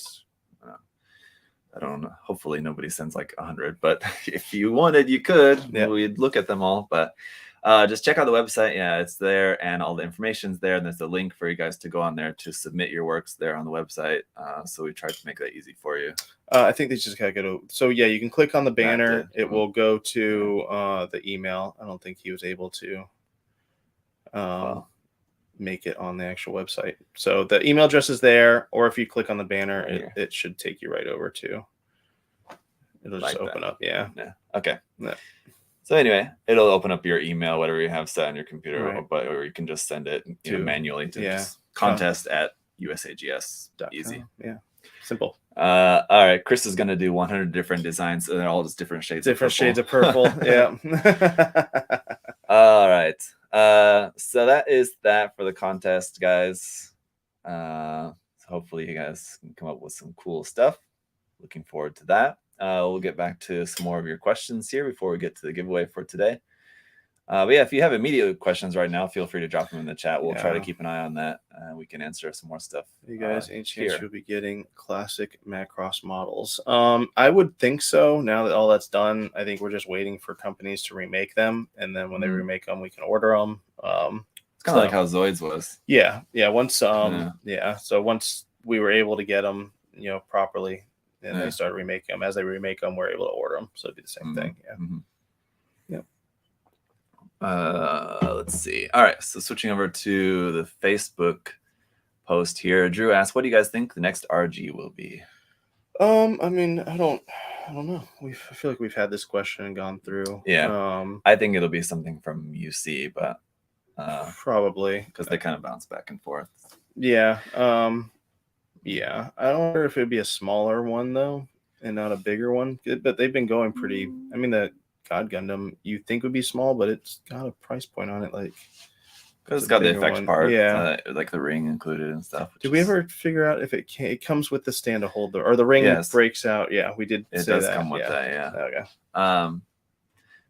I don't know, hopefully nobody sends like 100, but if you wanted, you could. We'd look at them all, but just check out the website. Yeah, it's there, and all the information's there, and there's a link for you guys to go on there to submit your works there on the website. So we tried to make that easy for you. I think they just gotta go to, so yeah, you can click on the banner. It will go to the email. I don't think he was able to make it on the actual website. So the email address is there, or if you click on the banner, it should take you right over to. It'll just open up. Yeah. Okay. Yeah. So anyway, it'll open up your email, whatever you have set on your computer, or you can just send it manually to just contest@usags. Easy. Yeah. Simple. All right. Chris is going to do 100 different designs, and they're all just different shades of purple. Yeah. All right. So that is that for the contest, guys. So hopefully you guys can come up with some cool stuff. Looking forward to that. We'll get back to some more of your questions here before we get to the giveaway for today. But yeah, if you have immediate questions right now, feel free to drop them in the chat. We'll try to keep an eye on that. We can answer some more stuff. You guys, any chance you'll be getting classic Macross models? I would think so. Now that all that's done, I think we're just waiting for companies to remake them, and then when they remake them, we can order them. It's kind of like how Zoids was. Yeah. Once, So once we were able to get them, properly, and they started remaking them. As they remake them, we're able to order them. So it'd be the same thing. Yeah. Let's see. All right. So switching over to the Facebook post here, Drew asked, "What do you guys think the next RG will be?" I mean, I don't know. I feel like we've had this question and gone through. Yeah. I think it'll be something from UC, but probably because they kind of bounce back and forth. Yeah. Yeah. I don't know if it'd be a smaller one though, and not a bigger one. But they've been going pretty. I mean, the God Gundam you think would be small, but it's got a price point on it, like. Because it's got the effects part, like the ring included and stuff. Did we ever figure out if it comes with the stand to hold or the ring breaks out? Yeah, we did. It does come with that. Yeah. Okay.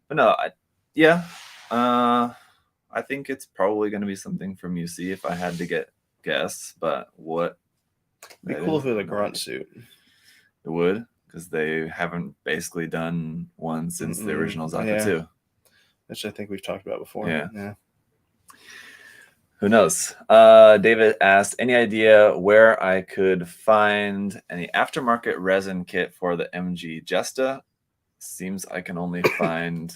But no, I think it's probably going to be something from UC if I had to guess. But what? It'd be cool if it was a grunt suit. It would, because they haven't basically done one since the original Zaku 2. Which I think we've talked about before. Yeah. Who knows? David asked, any idea where I could find any aftermarket resin kit for the MG Jesta? Seems I can only find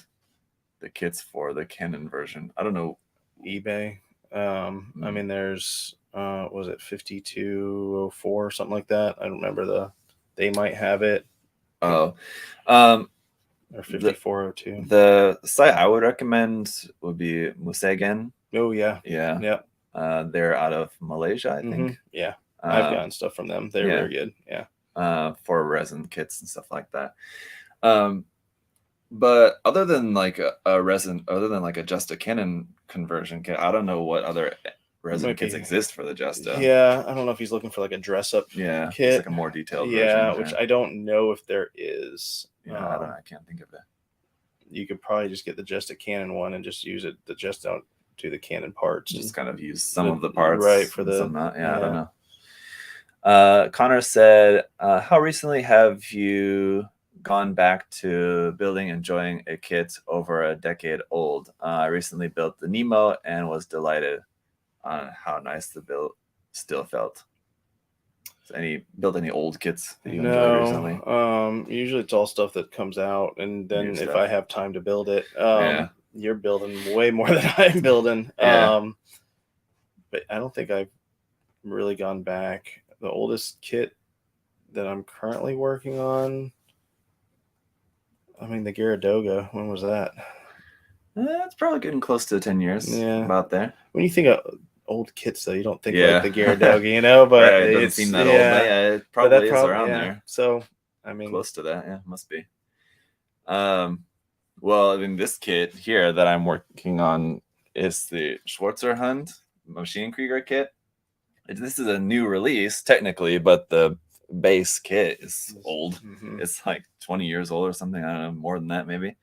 the kits for the Canon version. I don't know. eBay. I mean, there's was it 5204 or something like that? I don't remember they might have it. Oh, or 5402. The site I would recommend would be Musegen. Oh yeah. Yeah. They're out of Malaysia, I think. Yeah. I've gotten stuff from them. They're very good. Yeah. For resin kits and stuff like that. But other than like a resin, other than like a Jesta Canon conversion kit, I don't know what other resin kits exist for the Jesta. Yeah, I don't know if he's looking for like a dress up kit. It's like a more detailed version. Yeah, which I don't know if there is. Yeah, I don't know. I can't think of it. You could probably just get the Jesta Canon one and just use it. The Jesta do the Canon parts. Just kind of use some of the parts, right? For the some not. Yeah, I don't know. Connor said, "How recently have you gone back to building, enjoying a kit over a decade old? I recently built the Nemo and was delighted on how nice the build still felt." Built any old kits that you enjoyed recently? Usually it's all stuff that comes out, and then if I have time to build it, you're building way more than I'm building. But I don't think I've really gone back. The oldest kit that I'm currently working on, I mean, the Gyaradoga, when was that? It's probably getting close to 10 years. Yeah, about there. When you think of old kits, though, you don't think like the Gyaradoga, but right, it doesn't seem that old. But it probably is around there. So, I mean, close to that. Yeah, must be. Well, I mean, this kit here that I'm working on is the Schwarzerhand Machine Krieger kit. This is a new release, technically, but the base kit is old. It's like 20 years old or something. I don't know, more than that, maybe.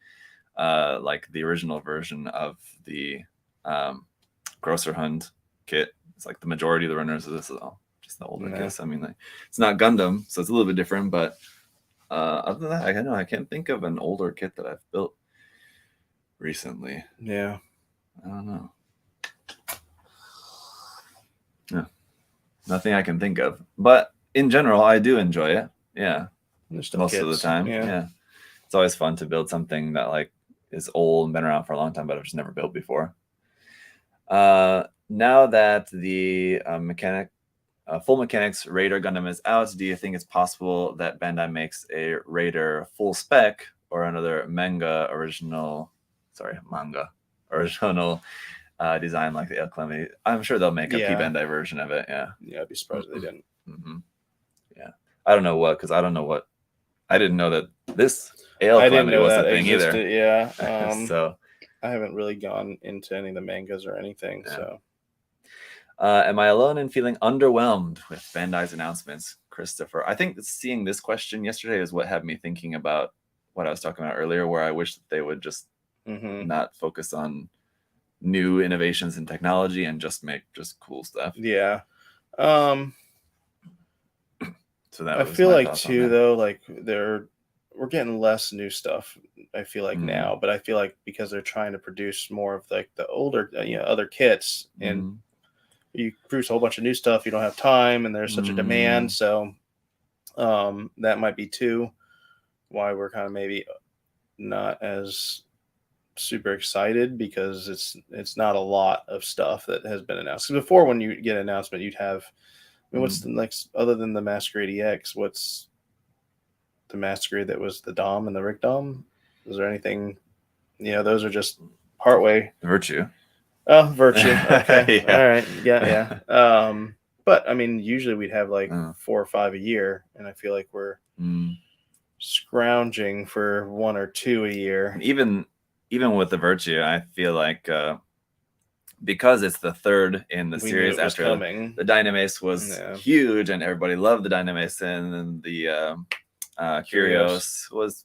Like the original version of the Grosserhand kit. It's like the majority of the runners of this is just the older kits. I mean, like, it's not Gundam, so it's a little bit different. But other than that, I can't think of an older kit that I've built recently. Yeah, I don't know. No, nothing I can think of. But in general, I do enjoy it. Yeah, most of the time. Yeah, it's always fun to build something that like is old and been around for a long time, but I've just never built before. Now that the full mechanics Raider Gundam is out, do you think it's possible that Bandai makes a Raider full spec or another manga original design like the El Clemi? I'm sure they'll make a P-Bandai version of it. Yeah, I'd be surprised if they didn't. Yeah, I don't know what, because I didn't know that this El Clemi was a thing either. Yeah, so I haven't really gone into any of the mangas or anything. So, am I alone in feeling underwhelmed with Bandai's announcements, Christopher? I think seeing this question yesterday is what had me thinking about what I was talking about earlier, where I wish that they would just not focus on new innovations in technology and just make just cool stuff. Yeah. So that I feel like too, though, like we're getting less new stuff. I feel like now, but I feel like because they're trying to produce more of like the older, other kits, and you produce a whole bunch of new stuff, you don't have time, and there's such a demand. So, that might be too why we're kind of maybe not as super excited, because it's not a lot of stuff that has been announced. Because before, when you get an announcement, you'd have, I mean, what's the next other than the Masquerade EX? What's the Masquerade that was the Dom and the Rick Dom? Is there anything? Those are just partway. Virtue. Oh, Virtue. Okay. All right. Yeah. But I mean, usually we'd have like 4 or 5 a year, and I feel like we're scrounging for 1 or 2 a year. Even with the Virtue, I feel like because it's the third in the series after the Dynamace was huge and everybody loved the Dynamace, and then the Curios was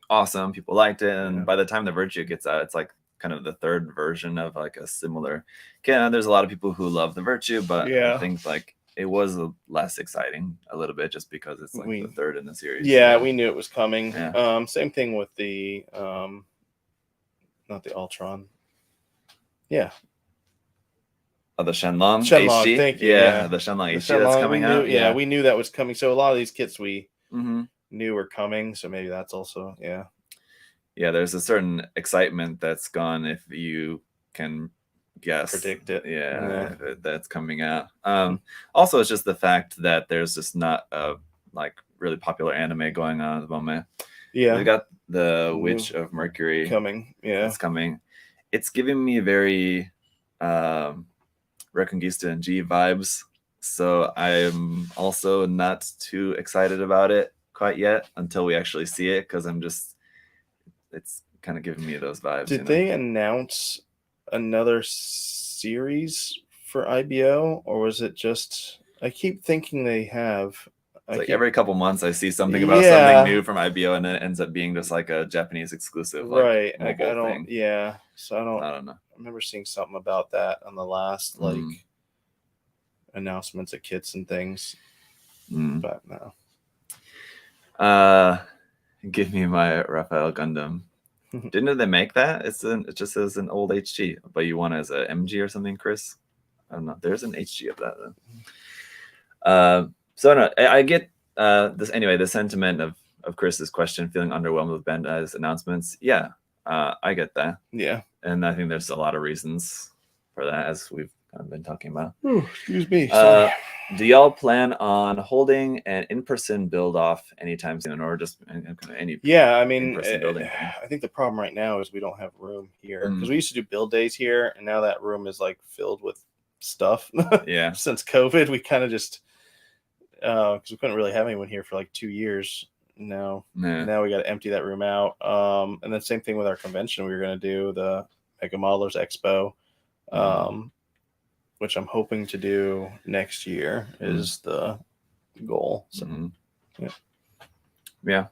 awesome. People liked it, and by the time the Virtue gets out, it's like kind of the third version of like a similar kit. There's a lot of people who love the Virtue, but I think like it was less exciting a little bit just because it's like the third in the series. Yeah, we knew it was coming. Same thing with the not the Ultron. Yeah. Oh, the Shenlong Shenlong, HG? thank you. Yeah, the Shenlong HG that's coming out. Yeah, we knew that was coming. So a lot of these kits we Mm-hmm. knew were coming. So maybe that's also, yeah. Yeah, there's a certain excitement that's gone if you can guess. Predict it. Yeah, that's coming out. Also, it's just the fact that there's just not a like really popular anime going on at the moment. Yeah. We got the Witch of Mercury coming. Yeah. It's coming. It's giving me very Reconquista and G vibes. So I'm also not too excited about it quite yet until we actually see it, because it's kind of giving me those vibes. Did they announce another series for IBO, or was it just? I keep thinking they have. Every couple months I see something about something new from IBO, and then it ends up being just like a Japanese exclusive, right? I don't thing. Yeah, so I don't know. I remember seeing something about that on the last announcements of kits and things, but no. Give me my Raphael Gundam. Didn't they make that? It just says an old HG, but you want it as a MG or something, Chris? I don't know. There's an HG of that then. So no, I get this anyway. The sentiment of Chris's question, feeling underwhelmed with Bandai's announcements. Yeah, I get that. Yeah, and I think there's a lot of reasons for that, as we've kind of been talking about. Ooh, excuse me. Sorry. Do y'all plan on holding an in-person build-off anytime soon, or just any? Yeah, I mean, in-person building? I think the problem right now is we don't have room here, because we used to do build days here, and now that room is like filled with stuff. Yeah. Since COVID, we kind of just because we couldn't really have anyone here for like 2 years. Now we got to empty that room out. And then same thing with our convention. We were going to do the Mega Modelers Expo, which I'm hoping to do next year is the goal. So yeah,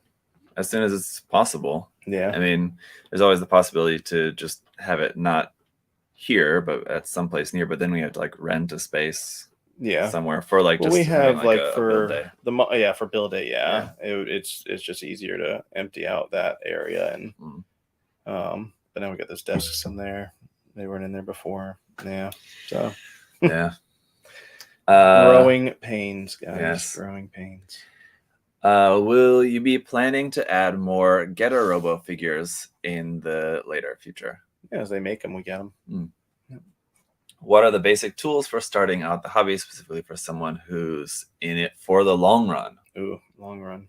as soon as it's possible. Yeah, I mean, there's always the possibility to just have it not here, but at some place near. But then we have to like rent a space. Yeah, somewhere for like. Well, just we have like for for build day. Yeah, it's just easier to empty out that area, and but now we got those desks in there. They weren't in there before. Yeah, so yeah. Growing pains, guys. Yes. Growing pains. Will you be planning to add more Getter Robo figures in the later future? Yeah, as they make them, we get them. What are the basic tools for starting out the hobby, specifically for someone who's in it for the long run? Ooh, long run.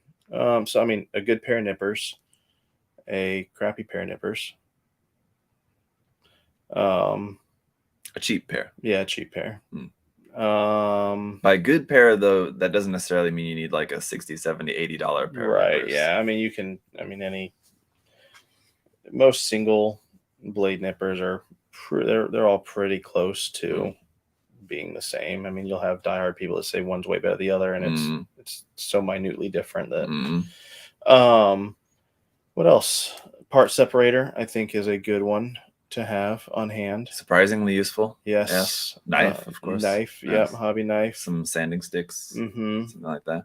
So I mean, a good pair of nippers, a crappy pair of nippers. A cheap pair. Yeah, a cheap pair. By good pair, though, that doesn't necessarily mean you need like a $60, $70, $80 pair. Right. Yeah. I mean, most single blade nippers are they're all pretty close to being the same. I mean, you'll have diehard people that say one's way better than the other, and it's so minutely different that. What else? Part separator, I think, is a good one to have on hand. Surprisingly useful. Yes. Knife, of course. Knife. Yep. Hobby knife. Some sanding sticks. Something like that.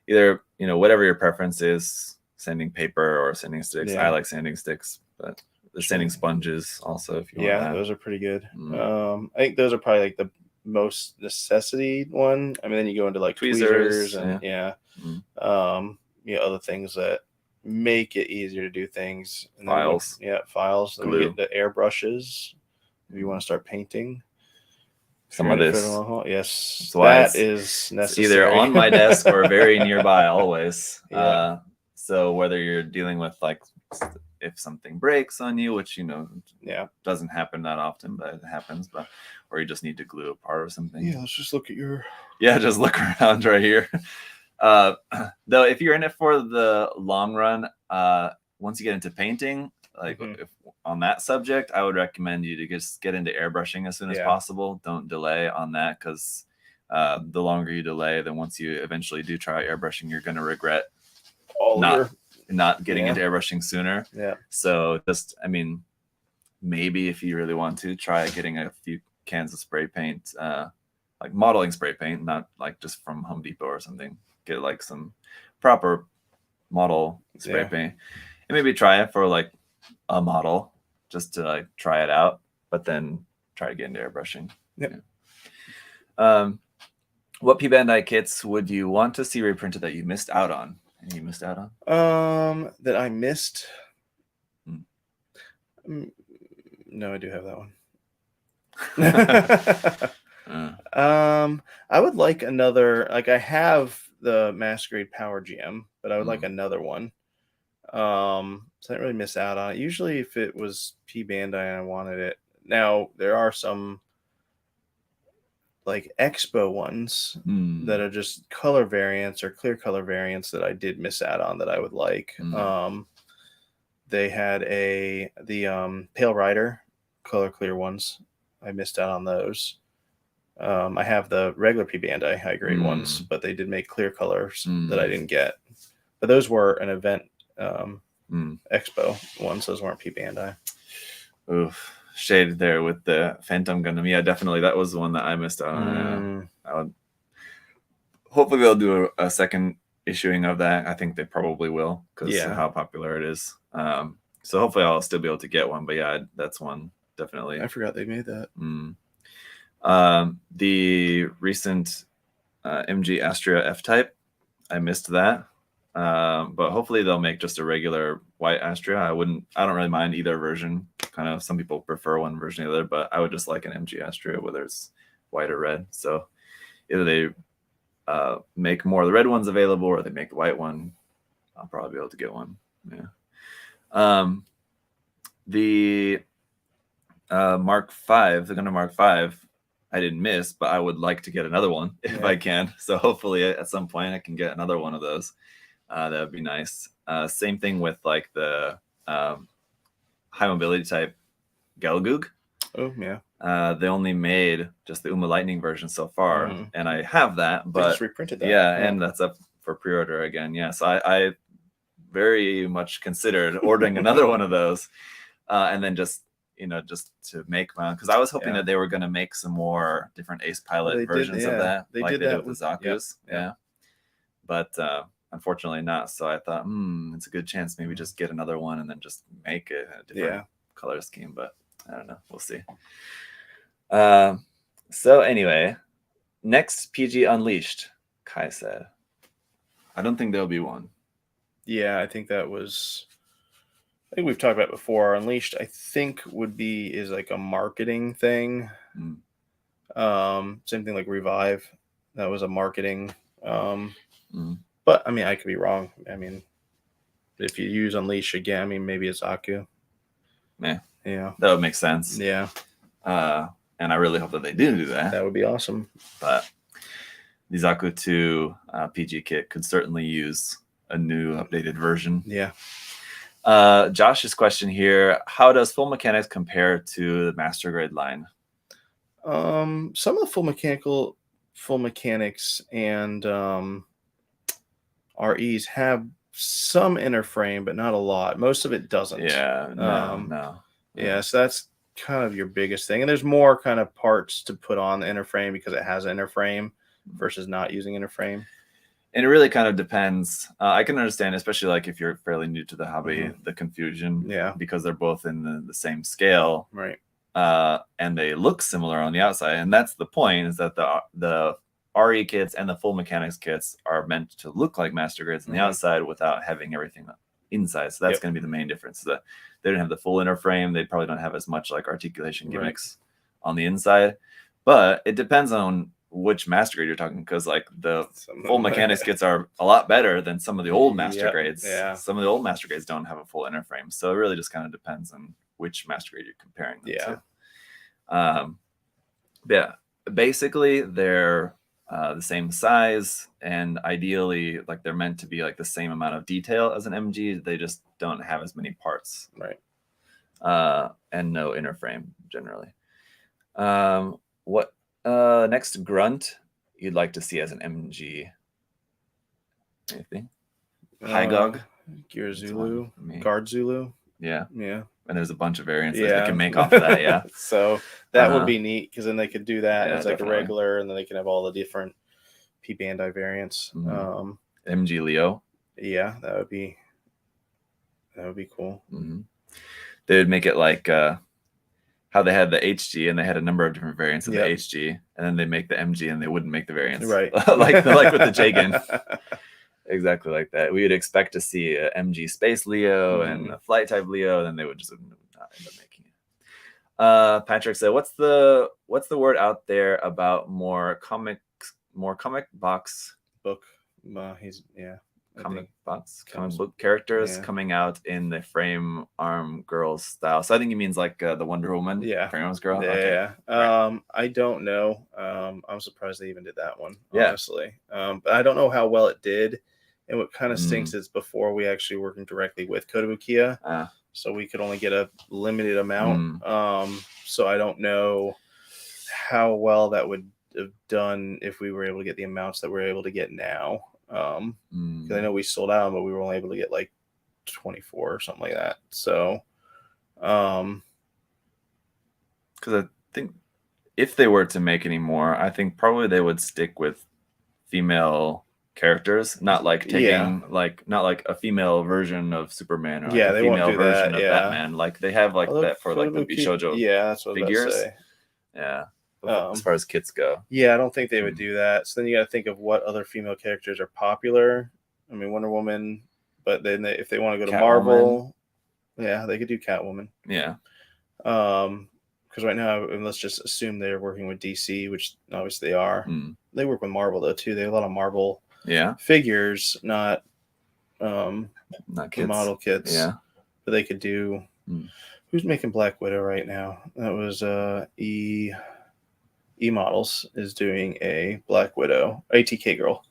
Either, whatever your preference is, sanding paper or sanding sticks. I like sanding sticks, but the sanding sponges also, if you want that. Those are pretty good. I think those are probably like the most necessity one. I mean, then you go into like tweezers and other things that make it easier to do things. And files. Files. Then glue. We get the airbrushes if you want to start painting. Some of this. Yes, that is necessary. It's either on my desk or very nearby always. So whether you're dealing with like if something breaks on you, which doesn't happen that often, but it happens, or you just need to glue a part or something. Yeah, let's just look at your. Yeah, just look around right here. Though, if you're in it for the long run, once you get into painting, like if on that subject, I would recommend you to just get into airbrushing as soon as possible. Don't delay on that, because the longer you delay, then once you eventually do try airbrushing, you're going to regret not getting into airbrushing sooner. Yeah. So just, maybe if you really want to, try getting a few cans of spray paint, like modeling spray paint, not like just from Home Depot or something. Get like some proper model spray paint, and maybe try it for like a model just to like try it out, but then try to get into airbrushing. Yep. What P Bandai kits would you want to see reprinted that you missed out on? Any you missed out on? That I missed. No, I do have that one. I would like another. Like I have the Masquerade Power GM, but I would like another one. So I didn't really miss out on it. Usually, if it was P Bandai and I wanted it, now there are some like Expo ones that are just color variants or clear color variants that I did miss out on that I would like. They had the Pale Rider color clear ones. I missed out on those. I have the regular P Bandai high grade ones, but they did make clear colors that I didn't get. But those were an event Expo ones. Those weren't P Bandai. Oof. Shade there with the Phantom Gundam. Yeah, definitely. That was the one that I missed out on. I would hopefully they'll do a second issuing of that. I think they probably will because of how popular it is. So hopefully I'll still be able to get one. But yeah, that's one definitely. I forgot they made that. The recent MG Astria F-Type, I missed that. But hopefully they'll make just a regular white Astria. I don't really mind either version. Kind of some people prefer one version or the other, but I would just like an MG Astria, whether it's white or red. So either they make more of the red ones available or they make the white one. I'll probably be able to get one. Yeah. The Mark V, the Gundam Mark V, I didn't miss, but I would like to get another one if I can. So hopefully at some point I can get another one of those. That would be nice. Same thing with like the high mobility type Gelgoog. Oh yeah. They only made just the Uma Lightning version so far, and I have that, but they just reprinted that. Yeah, and that's up for pre-order again. Yeah, so I very much considered ordering another one of those, and then just to make my own, because I was hoping that they were going to make some more different Ace Pilot versions of that, they like did they that did with the Zaku's. Yeah. But unfortunately not. So I thought, it's a good chance maybe just get another one and then just make it a different color scheme. But I don't know. We'll see. So anyway, next PG Unleashed, Kai said. I don't think there'll be one. Yeah, I think we've talked about it before. Unleashed, I think is like a marketing thing. Same thing like Revive. That was a marketing. But I mean, I could be wrong. I mean, if you use Unleash again, I mean, maybe it's Zaku. Yeah. Yeah. That would make sense. Yeah. And I really hope that they do that. That would be awesome. But the Zaku 2 PG kit could certainly use a new updated version. Yeah. Josh's question here: how does full mechanics compare to the master grade line? Some of the full mechanics and REs have some inner frame, but not a lot. Most of it doesn't. Yeah. No. Yeah, so that's kind of your biggest thing. And there's more kind of parts to put on the inner frame because it has an inner frame versus not using inner frame. And it really kind of depends. I can understand, especially like if you're fairly new to the hobby, the confusion. Yeah. Because they're both in the same scale. Right. And they look similar on the outside. And that's the point, is that the RE kits and the full mechanics kits are meant to look like master grades on the outside without having everything inside. So that's going to be the main difference. They don't have the full inner frame. They probably don't have as much like articulation gimmicks on the inside. But it depends on which master grade you're talking, because like the full mechanics kits are a lot better than some of the old master grades. Yeah. Some of the old master grades don't have a full inner frame. So it really just kind of depends on which master grade you're comparing them to. Yeah. Basically, they're the same size, and ideally like they're meant to be like the same amount of detail as an MG. They just don't have as many parts, and no inner frame generally. What next grunt you'd like to see as an MG? Anything? Hygog, Gear Zulu, Guard Zulu. Yeah. And there's a bunch of variants that they can make off of that. Yeah. So that would be neat, because then they could do that as like definitely a regular, and then they can have all the different P Bandai variants. MG Leo. Yeah, that would be cool. They would make it like how they had the HG and they had a number of different variants of the HG, and then they make the MG and they wouldn't make the variants, right? like with the Jagan. Exactly like that. We would expect to see a MG Space Leo and a Flight Type Leo, and then they would just not end up making it. Patrick said, "What's the word out there about more comic box book? Comic book characters coming out in the frame arm girls style." So I think he means like the Wonder Woman, frame arms girl. Right. I don't know. I'm surprised they even did that one, honestly. But I don't know how well it did. And what kind of stinks is before we actually working directly with Kotobukiya, so we could only get a limited amount. So I don't know how well that would have done if we were able to get the amounts that we're able to get now. Because I know we sold out, but we were only able to get like 24 or something like that. So, because I think if they were to make any more, I think probably they would stick with female characters, not like taking not like a female version of Superman or like a female version of Batman. Like they have like that for like the Bishoujo that's what figures. I was about to say. Yeah. As far as kits go. Yeah, I don't think they would do that. So then you got to think of what other female characters are popular. I mean, Wonder Woman, but then if they want to go to Marvel, they could do Catwoman. Yeah. Because right now, and let's just assume they're working with DC, which obviously they are. They work with Marvel though too. They have a lot of Marvel figures, not kids. Model kits. Yeah. But they could do. Who's making Black Widow right now? That was E-Models is doing a Black Widow, ATK girl.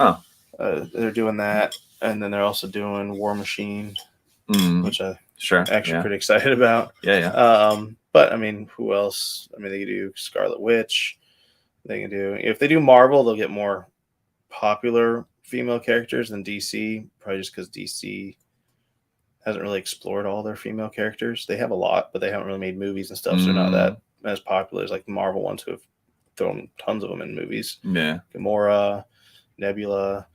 Oh. They're doing that, and then they're also doing War Machine, which I actually pretty excited about. But I mean, who else? I mean, they could do Scarlet Witch. They can do, if they do Marvel, they'll get more popular female characters than DC, probably just because DC hasn't really explored all their female characters. They have a lot, but they haven't really made movies and stuff, so they're not that as popular as like the Marvel ones who have thrown tons of them in movies. Yeah. Gamora, Nebula.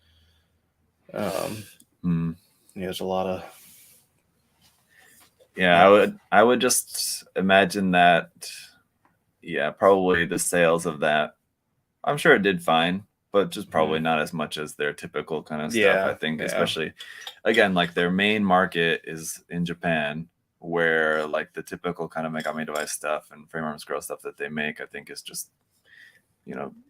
There's a lot of. Yeah, I would just imagine that. Yeah, probably the sales of that. I'm sure it did fine, but just probably not as much as their typical kind of stuff. I think, especially again, like their main market is in Japan, where like the typical kind of Megami device stuff and frame arms girl stuff that they make, I think is just,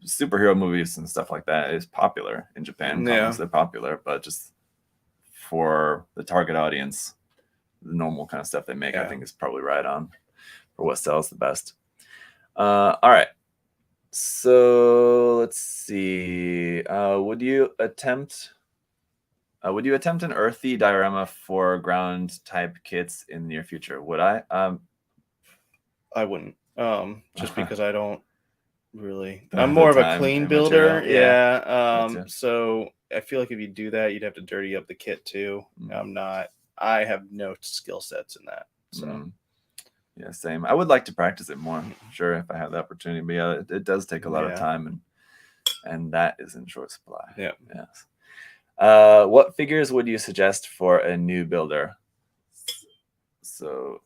superhero movies and stuff like that is popular in Japan. Comics are popular, but just for the target audience, the normal kind of stuff they make, I think is probably right on for what sells the best. All right. So let's see. Would you attempt an earthy diorama for ground type kits in the near future? Would I? I wouldn't. Just because I don't really. I'm more of a clean builder. So I feel like if you do that, you'd have to dirty up the kit too. I'm not. I have no skill sets in that. So. Yeah, same. I would like to practice it more, sure, if I have the opportunity. But it does take a lot of time, and that is in short supply. Yeah. Yes. What figures would you suggest for a new builder? So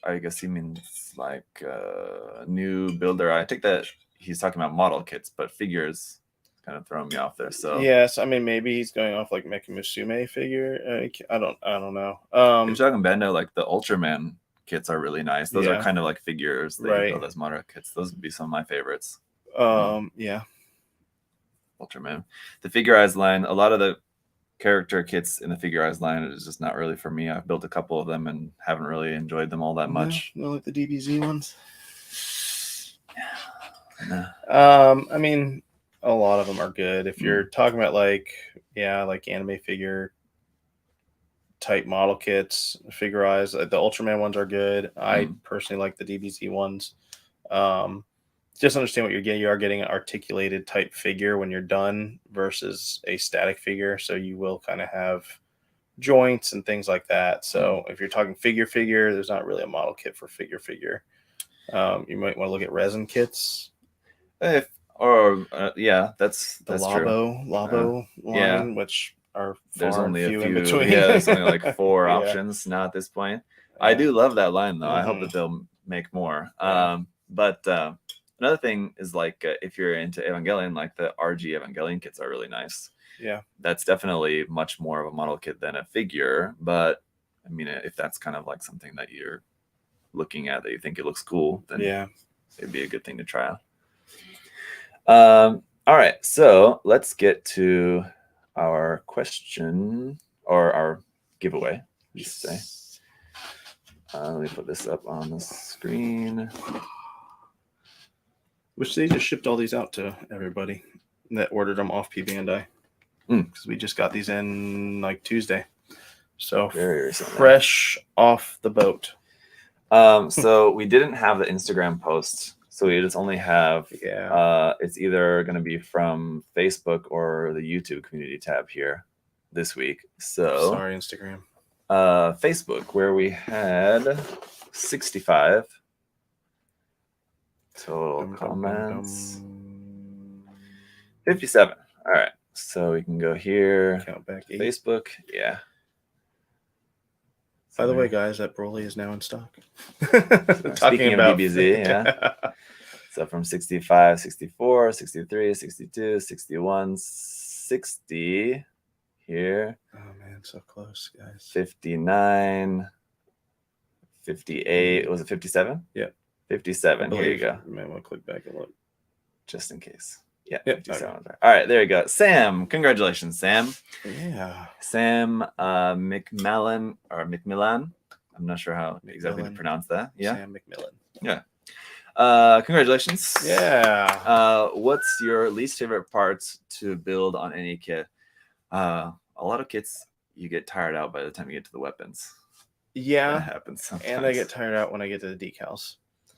I guess he means like a new builder. I think that he's talking about model kits, but figures kind of throwing me off there. So yes, I mean maybe he's going off like Mecha Musume figure. I don't know. You're talking Bando, like the Ultraman kits are really nice. Those are kind of like figures they build as model kits. Those would be some of my favorites. Ultraman. The Figurized line, a lot of the character kits in the Figurized line is just not really for me. I've built a couple of them and haven't really enjoyed them all that much. No, like the DBZ ones. No. I mean, a lot of them are good. If you're talking about like anime figure type model kits, Figurized, the Ultraman ones are good. I personally like the DBZ ones. Just understand what you're getting. You are getting an articulated type figure when you're done versus a static figure. So you will kind of have joints and things like that. So if you're talking figure, there's not really a model kit for figure. You might want to look at resin kits. That's the Labo line, which are there's only a few in between. There's only like 4 options now at this point. I do love that line though. I hope that they'll make more. But another thing is like if you're into Evangelion, like the RG Evangelion kits are really nice. Yeah, that's definitely much more of a model kit than a figure. But I mean, if that's kind of like something that you're looking at that you think it looks cool, then it'd be a good thing to try out. All right, so let's get to our question or our giveaway. You say. Let me put this up on the screen. Which they just shipped all these out to everybody that ordered them off PB&I. Because we just got these in like Tuesday. So very fresh off the boat. So we didn't have the Instagram post. So we just only have, it's either going to be from Facebook or the YouTube community tab here this week. So sorry, Instagram. Facebook, where we had 65 total comments. 57. All right. So we can go here. Count back 8. Facebook. Yeah. By the way, guys, that Broly is now in stock. Speaking of DBZ, yeah. So from 65, 64, 63, 62, 61, 60 here. Oh, man, so close, guys. 59, 58. Was it 57? Yeah. 57. Here you go. You might want to click back and look. Just in case. Yeah. Yep. 57. Okay. All right, there you go. Sam, congratulations, Sam. Yeah. Sam McMillan. I'm not sure how exactly to pronounce that. Yeah. Sam McMillan. Yeah. Congratulations. Yeah. What's your least favorite parts to build on any kit? A lot of kits you get tired out by the time you get to the weapons. Yeah. That happens sometimes. And I get tired out when I get to the decals.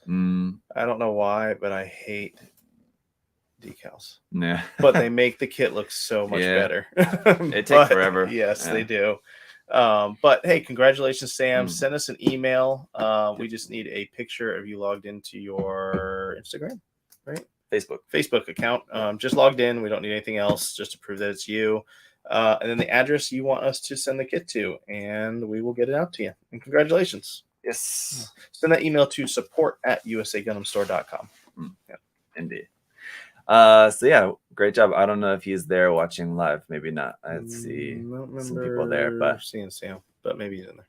I don't know why, but I hate decals. Yeah. But they make the kit look so much better. It takes forever. Yes, they do. But hey, congratulations, Sam. Send us an email. We just need a picture of you logged into your Instagram, right? Facebook account. Just logged in. We don't need anything else, just to prove that it's you. And then the address you want us to send the kit to, and we will get it out to you. And congratulations. Yes. Send that email to support@usagundamstore.com. Yeah, indeed. So yeah, great job. I don't know if he's there watching live. Maybe not. Let's see some people there, but seeing Sam, but maybe he's in there.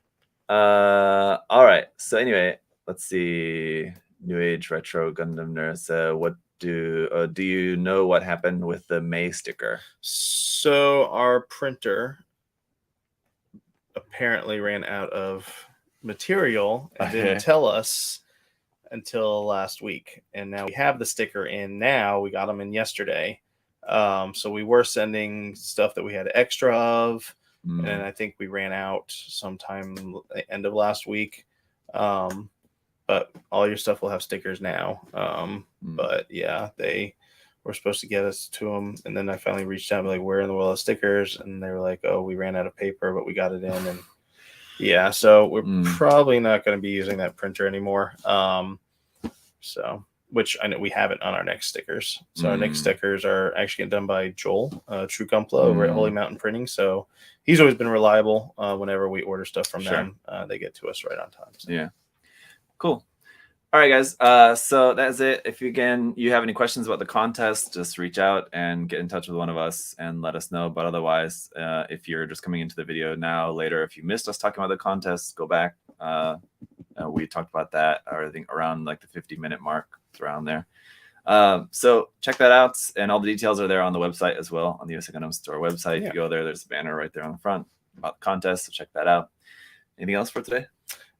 All right. So anyway, let's see. New Age Retro Gundam Nerd. What do you know what happened with the May sticker? So our printer apparently ran out of material and didn't tell us until last week, and now we have the sticker in. Now we got them in yesterday, so we were sending stuff that we had extra of, and I think we ran out sometime end of last week. But all your stuff will have stickers now. But yeah, they were supposed to get us to them, and then I finally reached out, like, where in the world are stickers? And they were like, oh, we ran out of paper, but we got it in. And yeah, so we're probably not going to be using that printer anymore. So, which I know we have it on our next stickers. So our next stickers are actually done by Joel, True Gumpla over at Holy Mountain Printing. So he's always been reliable. Whenever we order stuff from them, they get to us right on time. So. Yeah. Cool. All right, guys. So that's it. If you have any questions about the contest, just reach out and get in touch with one of us and let us know. But otherwise, if you're just coming into the video now, later, if you missed us talking about the contest, go back. We talked about that, or I think around like the 50-minute mark, around there. So check that out, and all the details are there on the website as well, on the USA Gundam Store website. If you go there, there's a banner right there on the front about the contest. So check that out. Anything else for today?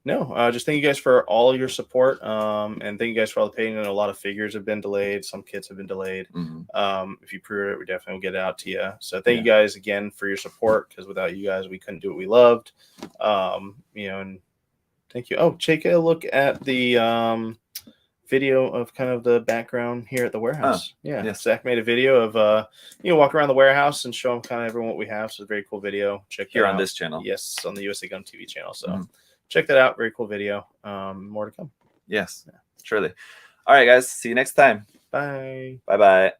No, just thank you guys for all your support, and thank you guys for all the paying. And a lot of figures have been delayed. Some kits have been delayed. If you pre-order it, we definitely will get it out to you. So thank you guys again for your support, because without you guys, we couldn't do what we loved. And thank you. Oh, take a look at the video of kind of the background here at the warehouse. Zach made a video of walk around the warehouse and show them kind of everyone what we have. So it's a very cool video. Check here out on this channel. Yes, on the USA Gundam TV channel. So check that out. Very cool video. More to come. Yes, surely. All right, guys. See you next time. Bye. Bye-bye.